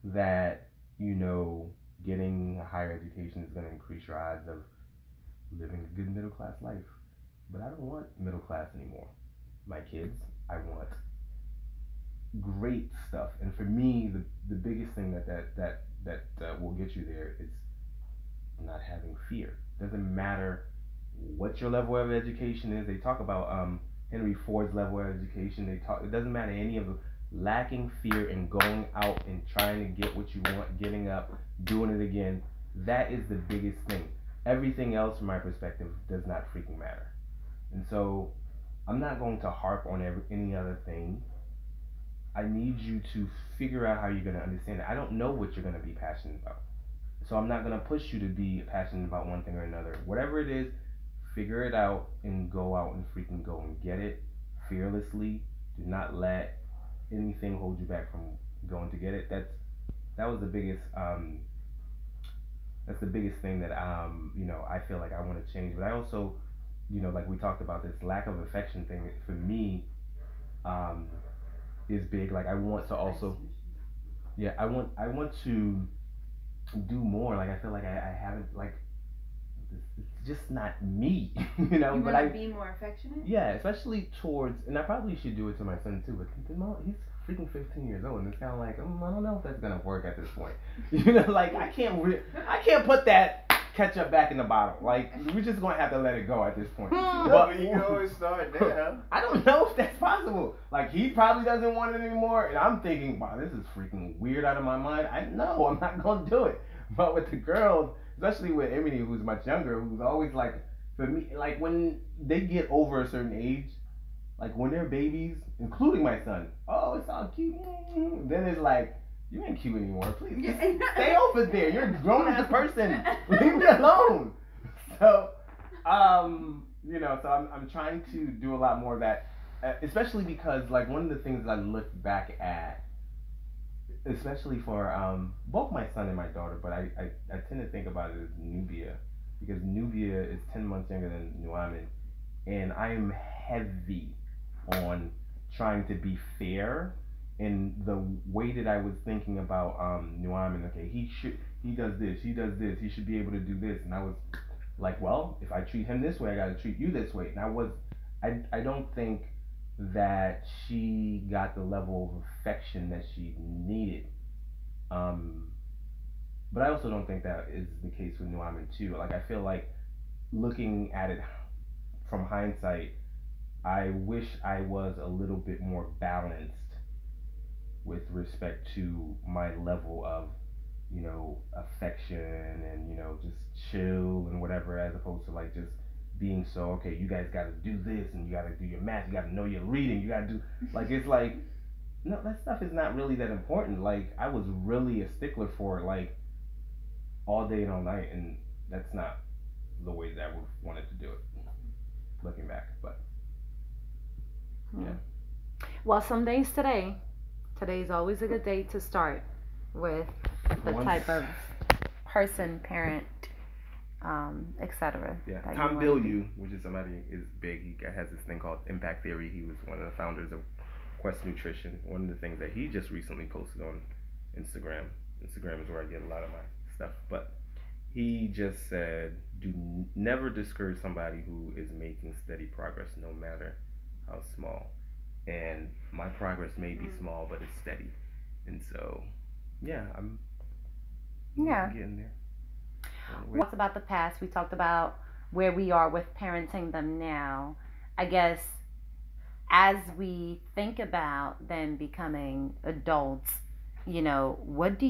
that getting a higher education is going to increase your odds of living a good middle class life. But I don't want middle class anymore. My kids, I want great stuff. And for me, the biggest thing that will get you there is not having fear. Doesn't matter what your level of education is. They talk about Henry Ford's level of education. It doesn't matter any of the lacking fear and going out and trying to get what you want, getting up, doing it again. That is the biggest thing. Everything else, from my perspective, does not freaking matter. And so I'm not going to harp on any other thing. I need you to figure out how you're going to understand it. I don't know what you're going to be passionate about. So I'm not going to push you to be passionate about one thing or another. Whatever it is, figure it out and go out and freaking go and get it fearlessly. Do not let anything hold you back from going to get it. That was the biggest that's the biggest thing that I feel like I want to change. But I also, like we talked about, this lack of affection thing for me is big. Like I want to also, yeah, I want to do more. Like I feel like I haven't, like, it's just not me, You but want to be more affectionate? yeah, especially towards, and I probably should do it to my son too, but he's freaking 15 years old, and it's kind of like, I don't know if that's gonna work at this point. Like I can't put that ketchup back in the bottle. Like we're just gonna have to let it go at this point. But you can always start there. I don't know if that's possible. Like he probably doesn't want it anymore, and I'm thinking, wow, this is freaking weird out of my mind. I know I'm not gonna do it. But with the girls, especially with Emily, who's much younger, who's always like, for me, like when they get over a certain age, like when they're babies, including my son, oh, it's all cute. Then it's like, you ain't cute anymore. Please, just stay over there. You're a grown-ass person. Leave me alone. So, you know, so I'm trying to do a lot more of that, especially because, like, one of the things I look back at, especially for both my son and my daughter, but I tend to think about it as Nubia, because Nubia is 10 months younger than Nuamin, and I am heavy on trying to be fair in the way that I was thinking about Nuamin. Okay, he does this, he should be able to do this, and I was like, well, if I treat him this way, I gotta treat you this way. And I don't think that she got the level of affection that she needed. But I also don't think that is the case with Nuamin too. Like, I feel like, looking at it from hindsight, I wish I was a little bit more balanced with respect to my level of, you know, affection and, you know, just chill and whatever, as opposed to, like, just being so, okay, you guys got to do this and you got to do your math, you got to know your reading, you got to do, like, it's like, no, that stuff is not really that important. Like, I was really a stickler for it, like, all day and all night, and that's not the way that I would wanted to do it, looking back, but, yeah. Well, some days today's always a good day to start with the type of person, parent, etc. Yeah, Tom Bilyeu, which is somebody is big. He has this thing called Impact Theory. He was one of the founders of Quest Nutrition. One of the things that he just recently posted on Instagram. Instagram is where I get a lot of my stuff. But he just said, never discourage somebody who is making steady progress, no matter how small. And my progress may be small, but it's steady. And so, yeah, I'm getting there. We talked about the past. We talked about where we are with parenting them now. I guess as we think about them becoming adults, you know, what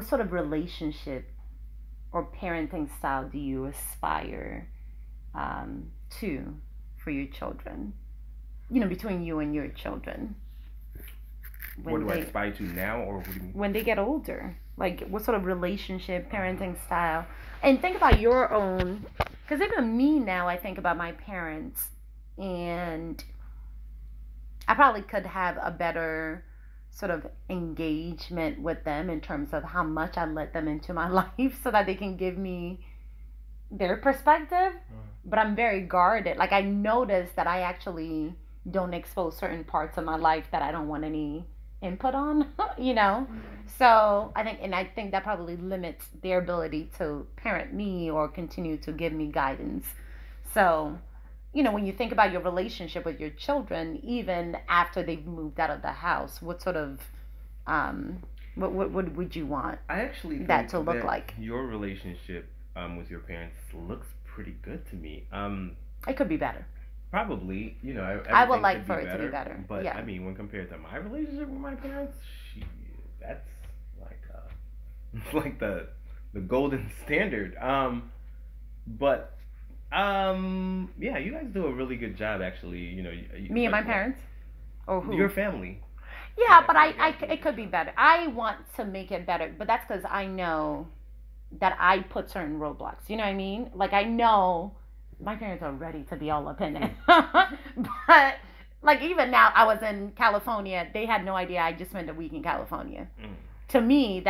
sort of relationship or parenting style do you aspire to for your children? You know, between you and your children. What do I aspire to now, or what do you mean? When they get older, like, what sort of relationship, parenting style, and think about your own. Because even me now, I think about my parents, and I probably could have a better sort of engagement with them in terms of how much I let them into my life, so that they can give me their perspective. But I'm very guarded. Like, I notice that I actually don't expose certain parts of my life that I don't want any input on, you know. So I think that probably limits their ability to parent me or continue to give me guidance. So, you know, when you think about your relationship with your children, even after they've moved out of the house, what sort of what would you want I actually think that to look like? Your relationship with your parents looks pretty good to me. It could be better. Probably, you know, I would like for it to be better. But yeah. I mean, when compared to my relationship with my parents, that's like it's like the golden standard. Yeah, you guys do a really good job, actually. You know, me and my parents, or who? Your family. Yeah, but it could be better. I want to make it better, but that's because I know that I put certain roadblocks. You know what I mean? Like, I know my parents are ready to be all up in it. But, like, even now, I was in California. They had no idea I just spent a week in California. To me,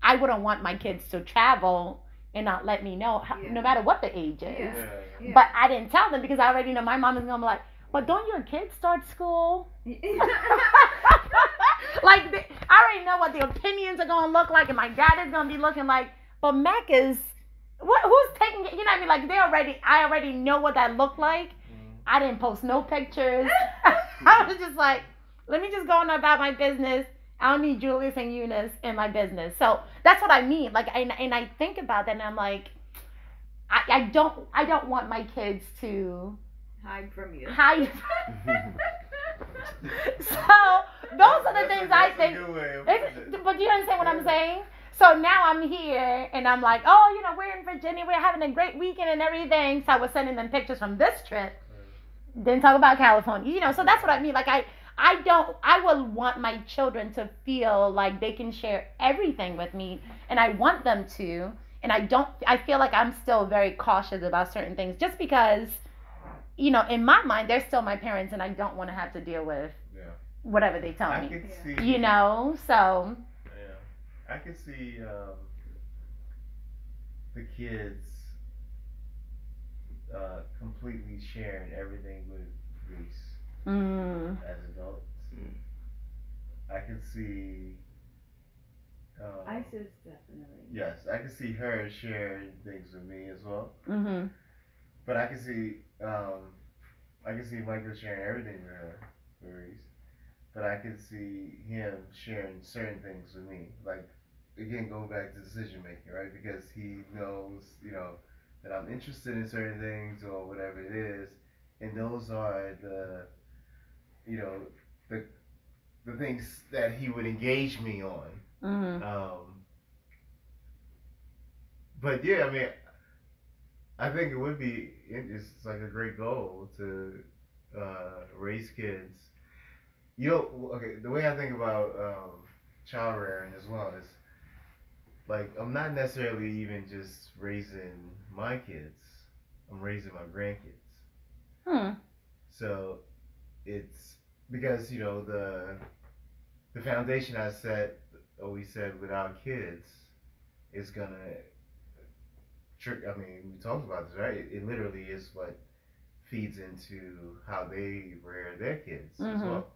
I wouldn't want my kids to travel and not let me know, no matter what the age is. Yeah. But I didn't tell them because I already know my mom is going to be like, but don't your kids start school? Like, I already know what the opinions are going to look like, and my dad is going to be looking like, but Mac is... who's taking it? You know what I mean? Like, I already know what that looked like. I didn't post no pictures. I was just like, let me just go on about my business. I don't need Julius and Eunice in my business. So that's what I mean. Like, and I think about that, and I'm like, I don't want my kids to hide from you. So those are the things I think. But do you understand what I'm saying? So now I'm here, and I'm like, oh, you know, we're in Virginia, we're having a great weekend and everything. So I was sending them pictures from this trip. Didn't talk about California, you know. So that's what I mean. Like, I would want my children to feel like they can share everything with me, and I want them to. And I feel like I'm still very cautious about certain things just because, in my mind, they're still my parents, and I don't want to have to deal with whatever they tell me. Could see, So. Yeah, I could see the kids completely sharing everything with Reese as adults. I could see. Isis definitely. Yes, I could see her sharing things with me as well. Mm-hmm. But I could see Michael sharing everything with her, with Reese. But I could see him sharing certain things with me. Like, again, going back to decision making, right? Because he knows, that I'm interested in certain things or whatever it is, and those are the the things that he would engage me on. Mm-hmm. But yeah, I mean, I think it would be it's like a great goal to raise kids. Okay, the way I think about child rearing as well is like I'm not necessarily even just raising my kids. I'm raising my grandkids. So it's because the foundation I set or we said with our kids is gonna trick. I mean, we talked about this, right? It literally is what feeds into how they rear their kids as well.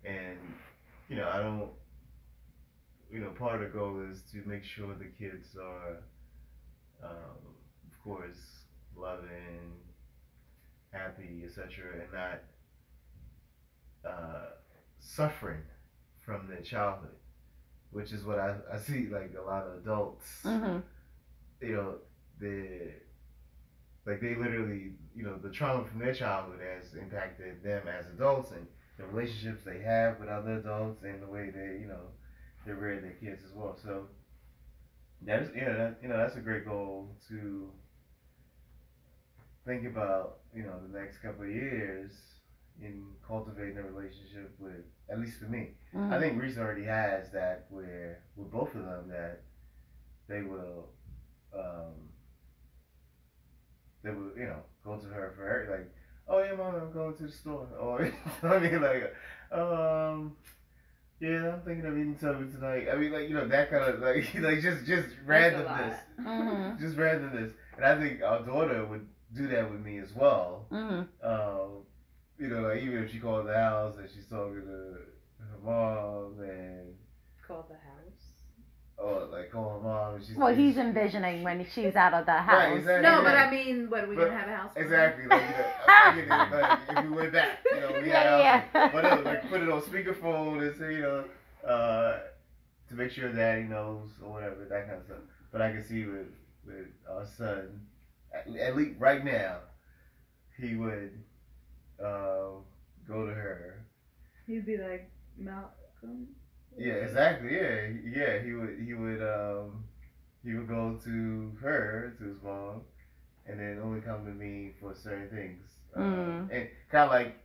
And I don't. Part of the goal is to make sure the kids are, of course, loving, happy, etc., and not suffering from their childhood, which is what I see like a lot of adults. They literally, the trauma from their childhood has impacted them as adults and the relationships they have with other adults and the way they rear their kids as well. So that's a great goal to think about, the next couple of years in cultivating a relationship with, at least for me. I think Reese already has that where with both of them that they will go to her for everything. Like, oh yeah, mom, I'm going to the store. Or I mean, like, yeah, I'm thinking of eating something tonight. I mean, like, that kind of like just randomness, just randomness. And I think our daughter would do that with me as well. Like even if she called the house and she's talking to her mom and Call the house. or like call her mom. And he's envisioning when she's out of the house. Right, exactly. No, but I mean, what are we gonna have a house? Exactly. Like, I'm thinking like if we went back, we had a house. But like put it on speakerphone and say, to make sure Daddy knows or whatever, that kind of stuff. But I can see with our son, at least right now, he would go to her. He'd be like, Malcolm. Yeah, exactly. Yeah. He would go to her, to his mom, and then only come to me for certain things. And kind of like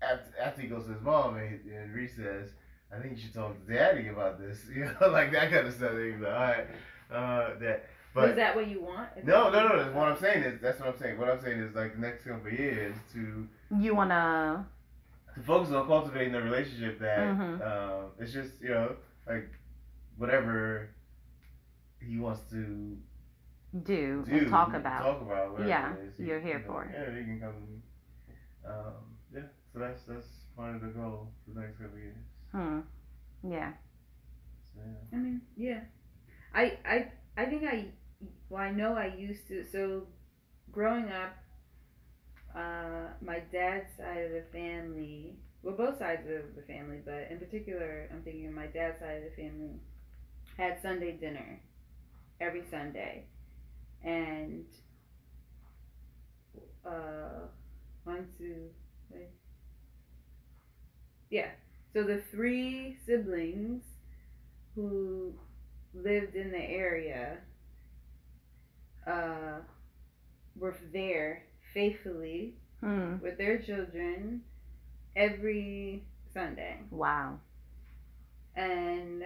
after he goes to his mom and Reese says, I think you should talk to Daddy about this, like that kind of stuff. And he's like, all right, that. But is that what you want? No. That's what I'm saying is that's what I'm saying. What I'm saying is like the next couple of years to focus on cultivating a relationship that it's just like whatever he wants to do and talk about whatever it is, you're here for. Yeah, he can come to me. So that's part of the goal for the next couple of years. Yeah. So, yeah. I mean, yeah. I think I know I used to. So growing up, my dad's side of the family, well, both sides of the family, but in particular, I'm thinking of my dad's side of the family, had Sunday dinner every Sunday. And so the 3 siblings who lived in the area were there faithfully with their children, every Sunday. Wow. And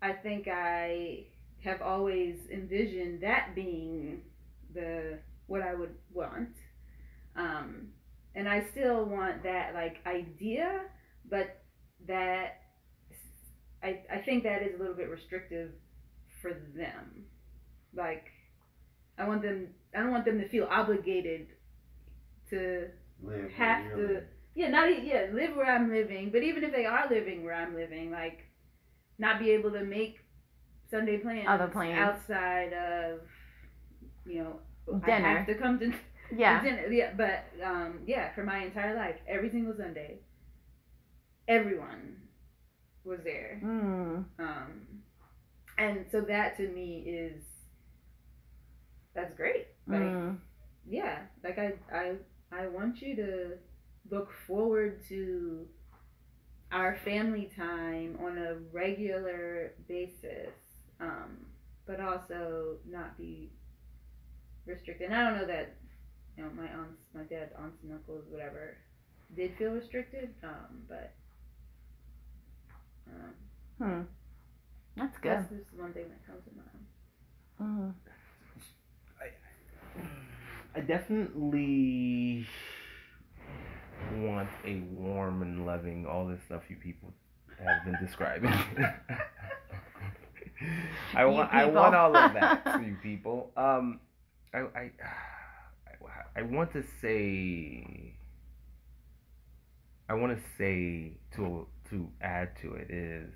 I think I have always envisioned that being what I would want. And I still want that like idea, but that I think that is a little bit restrictive for them. Like I don't want them to feel obligated to Live have where to you're live where I'm living, but even if they are living where I'm living, like not be able to make Sunday plans, Other plans. outside of, you know, Dinner. I have to come to Yeah. dinner. Yeah, but for my entire life, every single Sunday, everyone was there. And so that to me that's great. Like yeah, like I want you to look forward to our family time on a regular basis, but also not be restricted. And I don't know that, you know, my dad, aunts and uncles, whatever, did feel restricted, but That's good. that's just one thing that comes to mind. I definitely want a warm and loving, all this stuff you people have been describing. I want all of that to you people. I want to say to add to it is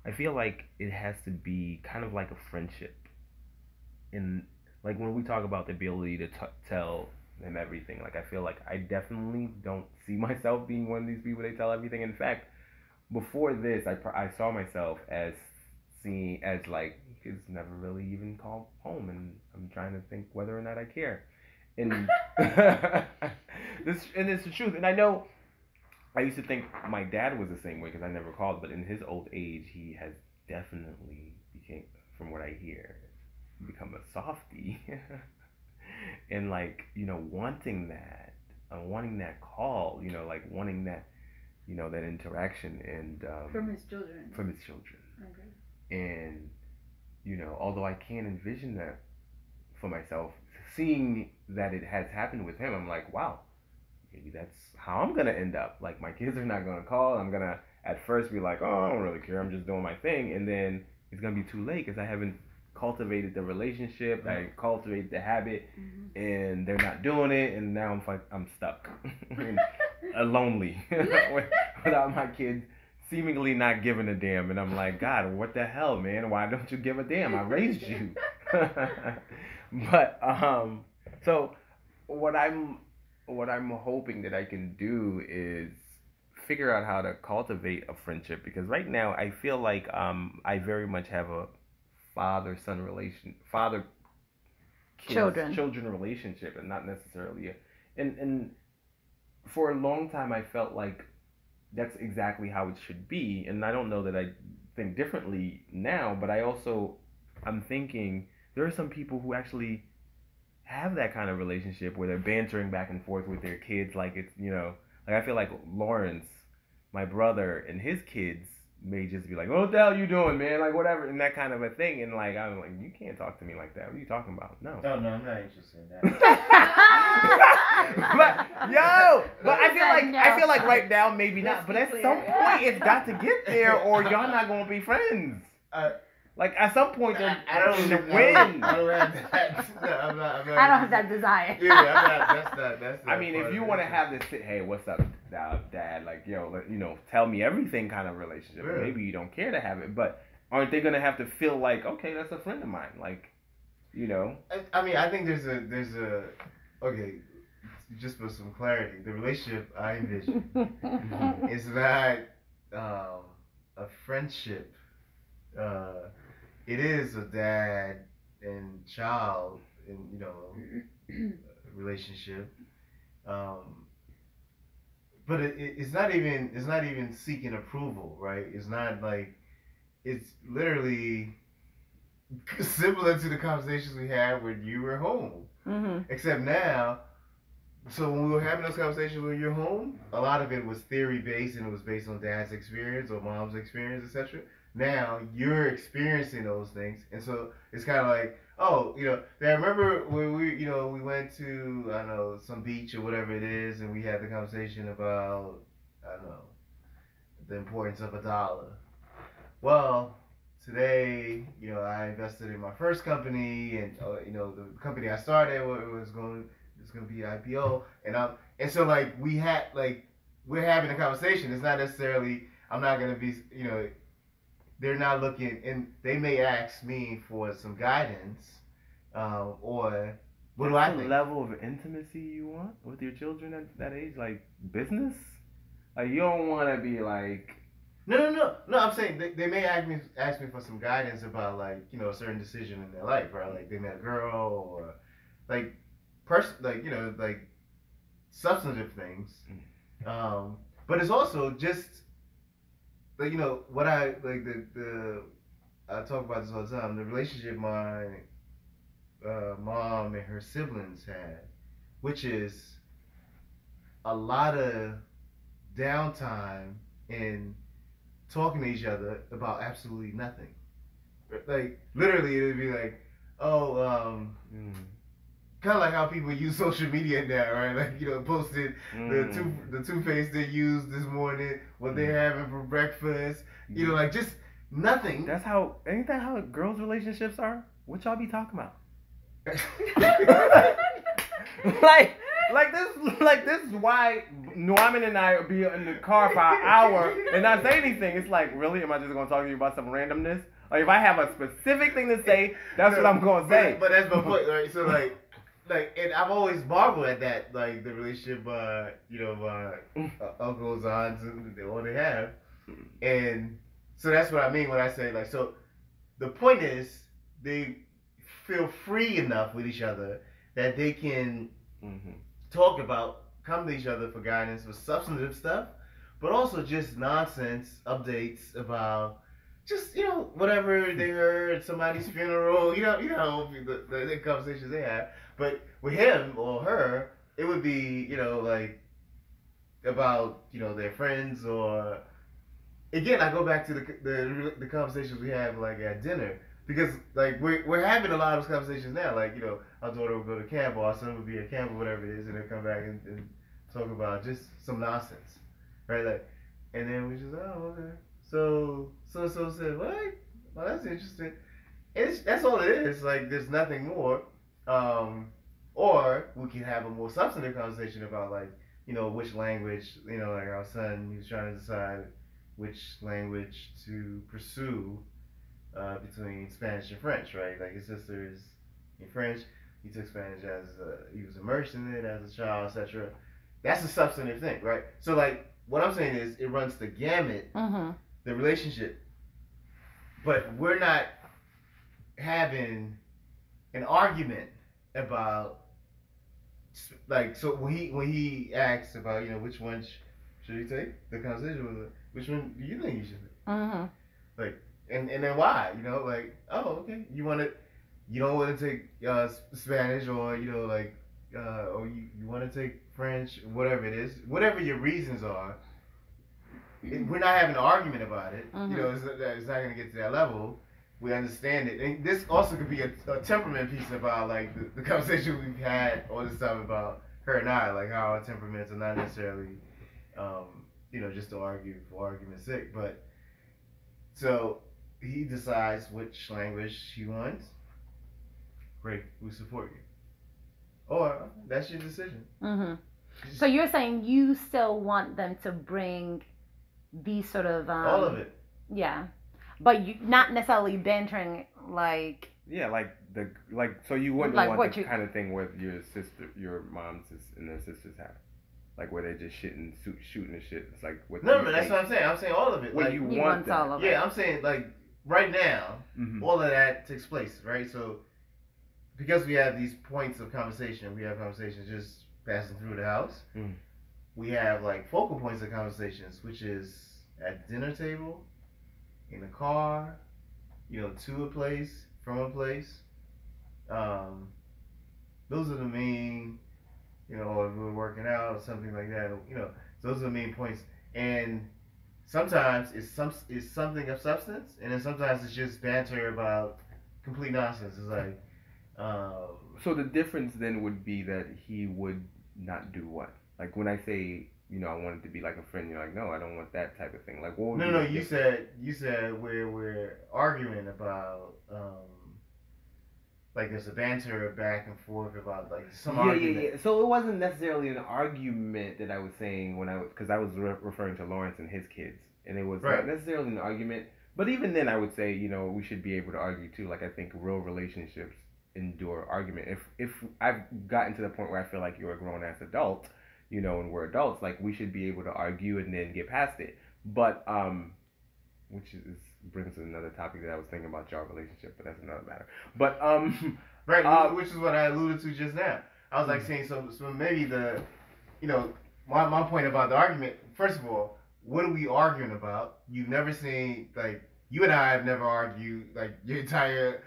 I feel like it has to be kind of like a friendship. In like when we talk about the ability to tell them everything, like I feel like I definitely don't see myself being one of these people they tell everything. In fact, before this, I saw myself as seeing as like kids never really even call home, and I'm trying to think whether or not I care. And it's the truth. And I know I used to think my dad was the same way because I never called, but in his old age, he has definitely became, from what I hear, become a softie. And like, you know, wanting that call, you know, like wanting that, you know, that interaction and From his children. Okay. And you know, although I can't envision that for myself, seeing that it has happened with him, I'm like, wow, maybe that's how I'm gonna end up. Like my kids are not gonna call. I'm gonna at first be like, oh, I don't really care. I'm just doing my thing, and then it's gonna be too late because I haven't cultivated the relationship. I cultivated the habit, and they're not doing it, and now I'm stuck, lonely, without my kids seemingly not giving a damn, and I'm like, God, what the hell, man? Why don't you give a damn? I raised you. But so what I'm hoping that I can do is figure out how to cultivate a friendship, because right now I feel like I very much have a father-son children relationship, and not necessarily and for a long time I felt like that's exactly how it should be, and I don't know that I think differently now, but I'm thinking there are some people who actually have that kind of relationship where they're bantering back and forth with their kids, like it's, you know, like I feel like Lawrence, my brother, and his kids may just be like, what the hell you doing, man, like whatever, and that kind of a thing, and like I'm like, you can't talk to me like that, what are you talking about? No, I'm not interested in that. but I feel like right now maybe not, but at some point it's got to get there, or y'all not gonna be friends. Like at some point they're in the wind. I don't have that. I don't have that desire. Yeah, that's I mean, if you want to have this, hey, what's up, Dad? Like, yo, you know, tell me everything kind of relationship. Yeah. Maybe you don't care to have it, but aren't they gonna have to feel like, okay, that's a friend of mine, like, you know? I mean, I think there's a okay. Just for some clarity, the relationship I envision is not a friendship. It is a dad and child, and you know, relationship. But it's not even seeking approval, right? It's not like, it's literally similar to the conversations we had when you were home, except now So when we were having those conversations when you're home, a lot of it was theory based and it was based on dad's experience or mom's experience, etc. Now you're experiencing those things, and so it's kind of like, oh, I remember when we went to, I don't know, some beach or whatever it is, and we had the conversation about, I don't know, the importance of a dollar. Well, today, I invested in my first company, and the company I started it's going to be IPO, and so like we're having a conversation. It's not necessarily I'm not going to be they're not looking, and they may ask me for some guidance, or what do I The think? level of intimacy you want with your children at that age, like business, like you don't want to be like. No. I'm saying they may ask me for some guidance about like a certain decision in their life, right? Like they met a girl or like like substantive things. But it's also just like what I like the I talk about this all the time. The relationship my mom and her siblings had, which is a lot of downtime in talking to each other about absolutely nothing. Like literally, it would be like, oh, kind of like how people use social media now, right? Like posted the toothpaste they used this morning, what they're having for breakfast. Like just nothing. Ain't that how girls' relationships are? What y'all be talking about? This is why Norman and I will be in the car for an hour and not say anything. It's like, really? Am I just gonna talk to you about some randomness? Like if I have a specific thing to say, that's what I'm gonna say. But that's my point, right? So and I've always marveled at that, like the relationship, my uncles, aunts, and what they have, and so that's what I mean when I say like. So the point is, they feel free enough with each other that they can come to each other for guidance for substantive stuff, but also just nonsense updates about just whatever they heard at somebody's funeral. The conversations they have. But with him or her, it would be like about their friends, or again I go back to the conversations we have like at dinner, because like we're having a lot of those conversations now. Like our daughter will go to camp, or our son would be at camp, or whatever it is, and they'll come back and talk about just some nonsense, right? Like, and then we just okay. So said what? Well, that's interesting. That's all it is. Like there's nothing more. Or we can have a more substantive conversation about like which language like our son, he's trying to decide which language to pursue between Spanish and French, right? Like his sister is in French. He took Spanish as he was immersed in it as a child, etc. That's a substantive thing, right? So like what I'm saying is it runs the gamut, the relationship, but we're not having an argument about like, so when he asks about which one should he take, the conversation was which one do you think you should take? Like and then why? Like, oh, okay, you don't want to take Spanish, or like or you want to take French, whatever it is, whatever your reasons are. We're not having an argument about it. It's not going to get to that level. We understand it, and this also could be a temperament piece about like the conversation we've had all this time about her and I, like how our temperaments are not necessarily, just to argue for argument's sake. But so he decides which language he wants. Great, we support you. Or that's your decision. So you're saying you still want them to bring these sort of all of it. Yeah. But you not necessarily bantering like. Yeah, so you wouldn't like want the kind of thing where your mom's and their sisters have, like where they're just shooting and shit. It's like what. No, that's what I'm saying. I'm saying all of it. What like, you want all of it. Yeah, I'm saying like right now, all of that takes place, right? So because we have these points of conversation, we have conversations just passing through the house. We have like focal points of conversations, which is at the dinner table, in the car, to a place, from a place. Those are the main or if we're working out or something like that. Those are the main points. And sometimes it's something of substance, and then sometimes it's just banter about complete nonsense. It's like, So the difference then would be that he would not do what? Like when I say, I want it to be like a friend, you're like, no, I don't want that type of thing. Like, what would no, be the you said we're arguing about like there's a banter back and forth about like some argument. Yeah. So it wasn't necessarily an argument that I was saying because I was referring to Lawrence and his kids, and it was Right. not necessarily an argument. But even then, I would say, we should be able to argue too. Like I think real relationships endure argument. If I've gotten to the point where I feel like you're a grown ass adult, and we're adults, like we should be able to argue and then get past it. But which brings to another topic that I was thinking about your relationship, but that's another matter. But right, which is what I alluded to just now. I was like saying so maybe my point about the argument. First of all, what are we arguing about? You've never seen like you and I have never argued like your entire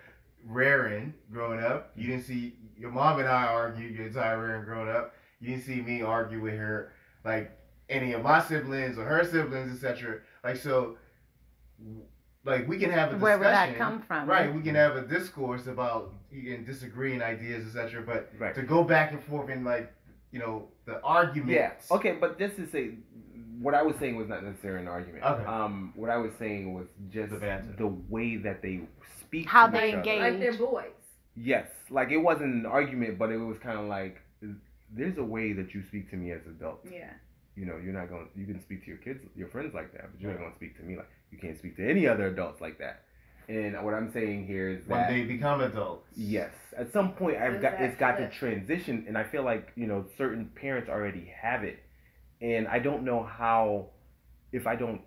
rearing growing up. You didn't see your mom and I argue your entire rearing growing up. You didn't see me argue with her like any of my siblings or her siblings, etc. Like so. Like we can have a discussion. Where would that come from? Right, we can have a discourse about disagreeing ideas, etc. But right. to go back and forth in like the arguments. Yeah. Okay, but this is what I was saying was not necessarily an argument. Okay. What I was saying was just the way that they speak. How to they each engage. other. Like they're boys. Yes, like it wasn't an argument, but it was kind of like there's a way that you speak to me as adults. Yeah. You're not going. You can speak to your kids, your friends like that, but you're not going to speak to me like you can't speak to any other adults like that. And what I'm saying here is that when they become adults. Yes, at some point it's got to transition, and I feel like certain parents already have it, and I don't know how if I don't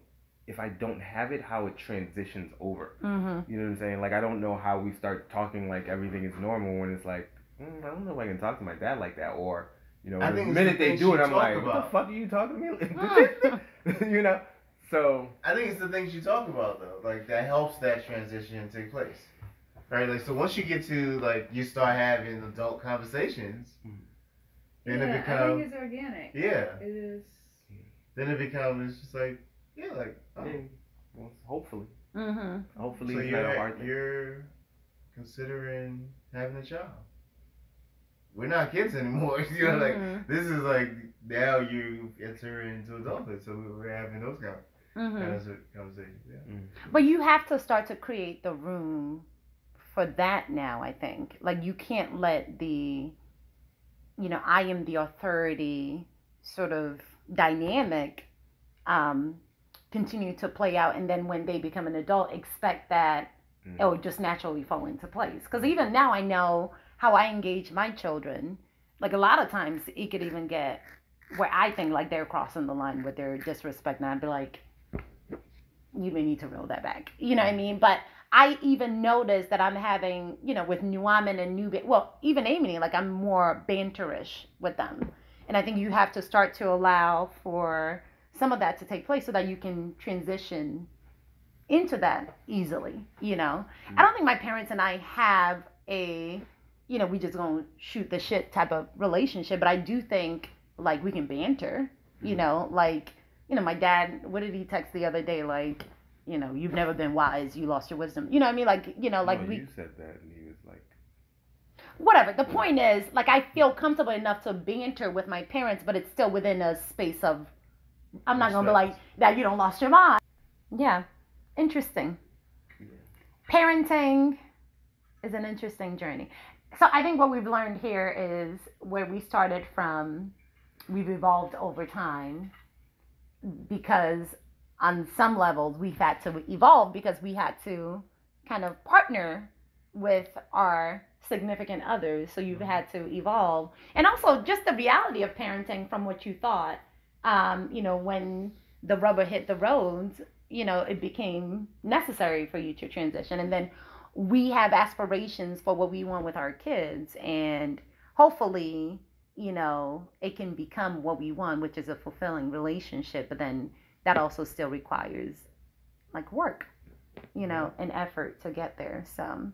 have it, how it transitions over. Mm-hmm. You know what I'm saying? Like I don't know how we start talking like everything is normal when it's like I don't know if I can talk to my dad like that, or I think the minute they do it, I'm like, about. what the fuck are you talking to me? So I think it's the things you talk about though, like that helps that transition take place, right? Like so once you get to like you start having adult conversations, then it becomes. I think it's organic. Yeah. It is. Then it becomes it's just like well, hopefully. Mm-hmm. Hopefully, so it's not a hard thing. you're considering having a child. We're not kids anymore. Like this is like now you enter into adulthood, so we're having those conversations. Yeah. But you have to start to create the room for that now. I think like you can't let the, I am the authority sort of dynamic, continue to play out, and then when they become an adult, expect that it will just naturally fall into place. Because even now, I know how I engage my children. Like a lot of times it could even get where I think like they're crossing the line with their disrespect, and I'd be like, you may need to reel that back. You know what I mean? But I even notice that I'm having, with Nuaman and even Amy, like I'm more banterish with them. And I think you have to start to allow for some of that to take place so that you can transition into that easily, I don't think my parents and I have a we just gonna shoot the shit type of relationship, but I do think like we can banter, my dad, what did he text the other day? Like, you've never been wise, you lost your wisdom. You know what I mean? Like, you said that and he was like, whatever. The point is, like, I feel comfortable enough to banter with my parents, but it's still within a space of, I'm not gonna be like, that you don't lost your mind. Yeah. Interesting. Parenting is an interesting journey. So I think what we've learned here is where we started from, we've evolved over time because on some levels we've had to evolve because we had to kind of partner with our significant others. So you've had to evolve. And also just the reality of parenting from what you thought, when the rubber hit the roads, it became necessary for you to transition. And then we have aspirations for what we want with our kids, and hopefully, it can become what we want, which is a fulfilling relationship. But then that also still requires like work, and effort to get there. So,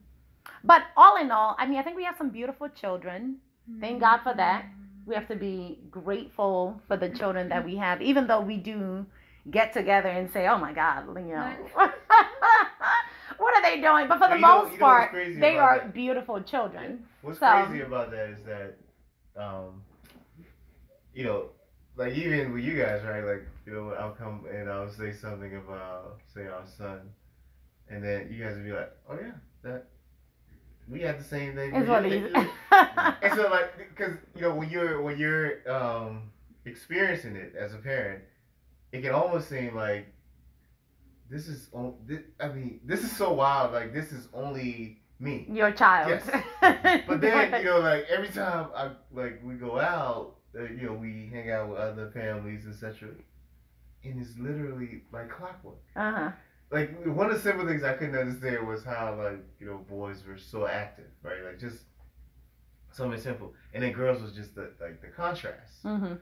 but all in all, I think we have some beautiful children. Thank God for that. We have to be grateful for the children that we have, even though we do get together and say, "Oh my God, you know, what are they doing?" But for the most part, they are beautiful children. What's crazy about that is that, you know, like even with you guys, right? Like, you know, I'll come and I'll say something about, say, our son, and then you guys will be like, "Oh yeah, that we had the same thing." It's what it is. And so, like, because you know, when you're experiencing it as a parent, it can almost seem like this is so wild. Like, this is only me, your child. Yes. But then, you know, like every time we go out, you know, we hang out with other families, etc. And it's literally like clockwork. Like, one of the simple things I couldn't understand was how, like, you know, boys were so active, right? Like, just something simple, and then girls was just the contrast. And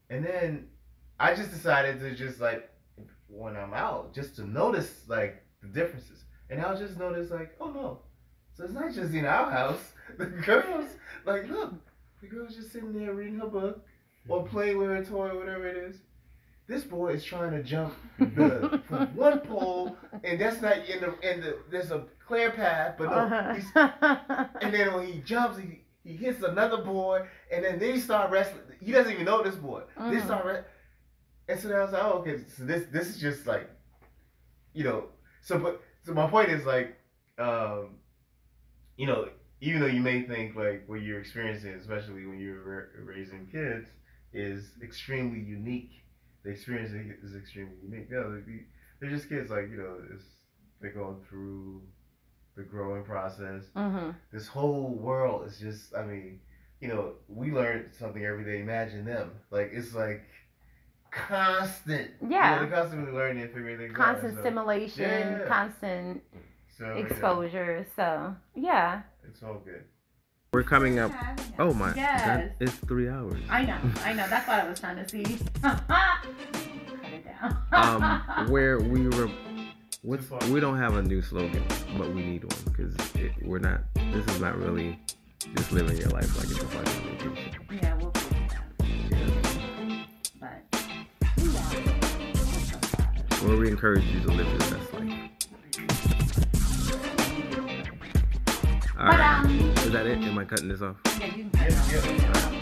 then I just decided to just, like, when I'm out, just to notice, like, the differences. And I'll just notice, like, oh no, so it's not just in our house. The girls, like, look, the girl's just sitting there reading her book or playing with her toy or whatever it is. This boy is trying to jump from one pole, and that's not in the there's a clear path, but no, and then when he jumps, he hits another boy, and then they start wrestling. He doesn't even know this boy. They start wrestling. And so then I was like, oh, okay, so this is just like, you know, so my point is, like, you know, even though you may think like what you're experiencing, especially when you're raising kids, is extremely unique. The experience is extremely unique. No, they're just kids, like, you know, they're going through the growing process. This whole world is just, I mean, you know, we learn something every day. Imagine them. Like, it's like constant. Yeah. You know, they're constantly learning and figuring things out. Constant stimulation, constant exposure. So, yeah. It's all good. We're coming up. Oh my! Yes. It's 3 hours. I know. That's what I was trying to see. Cut it down. Where we were. We don't have a new slogan, but we need one because we're not. This is not really just living your life like it's a fucking vacation. Yeah, we'll figure it out. But where we encourage you to live your best life. All right. Is that it? Am I cutting this off? Yeah, you can cut it off.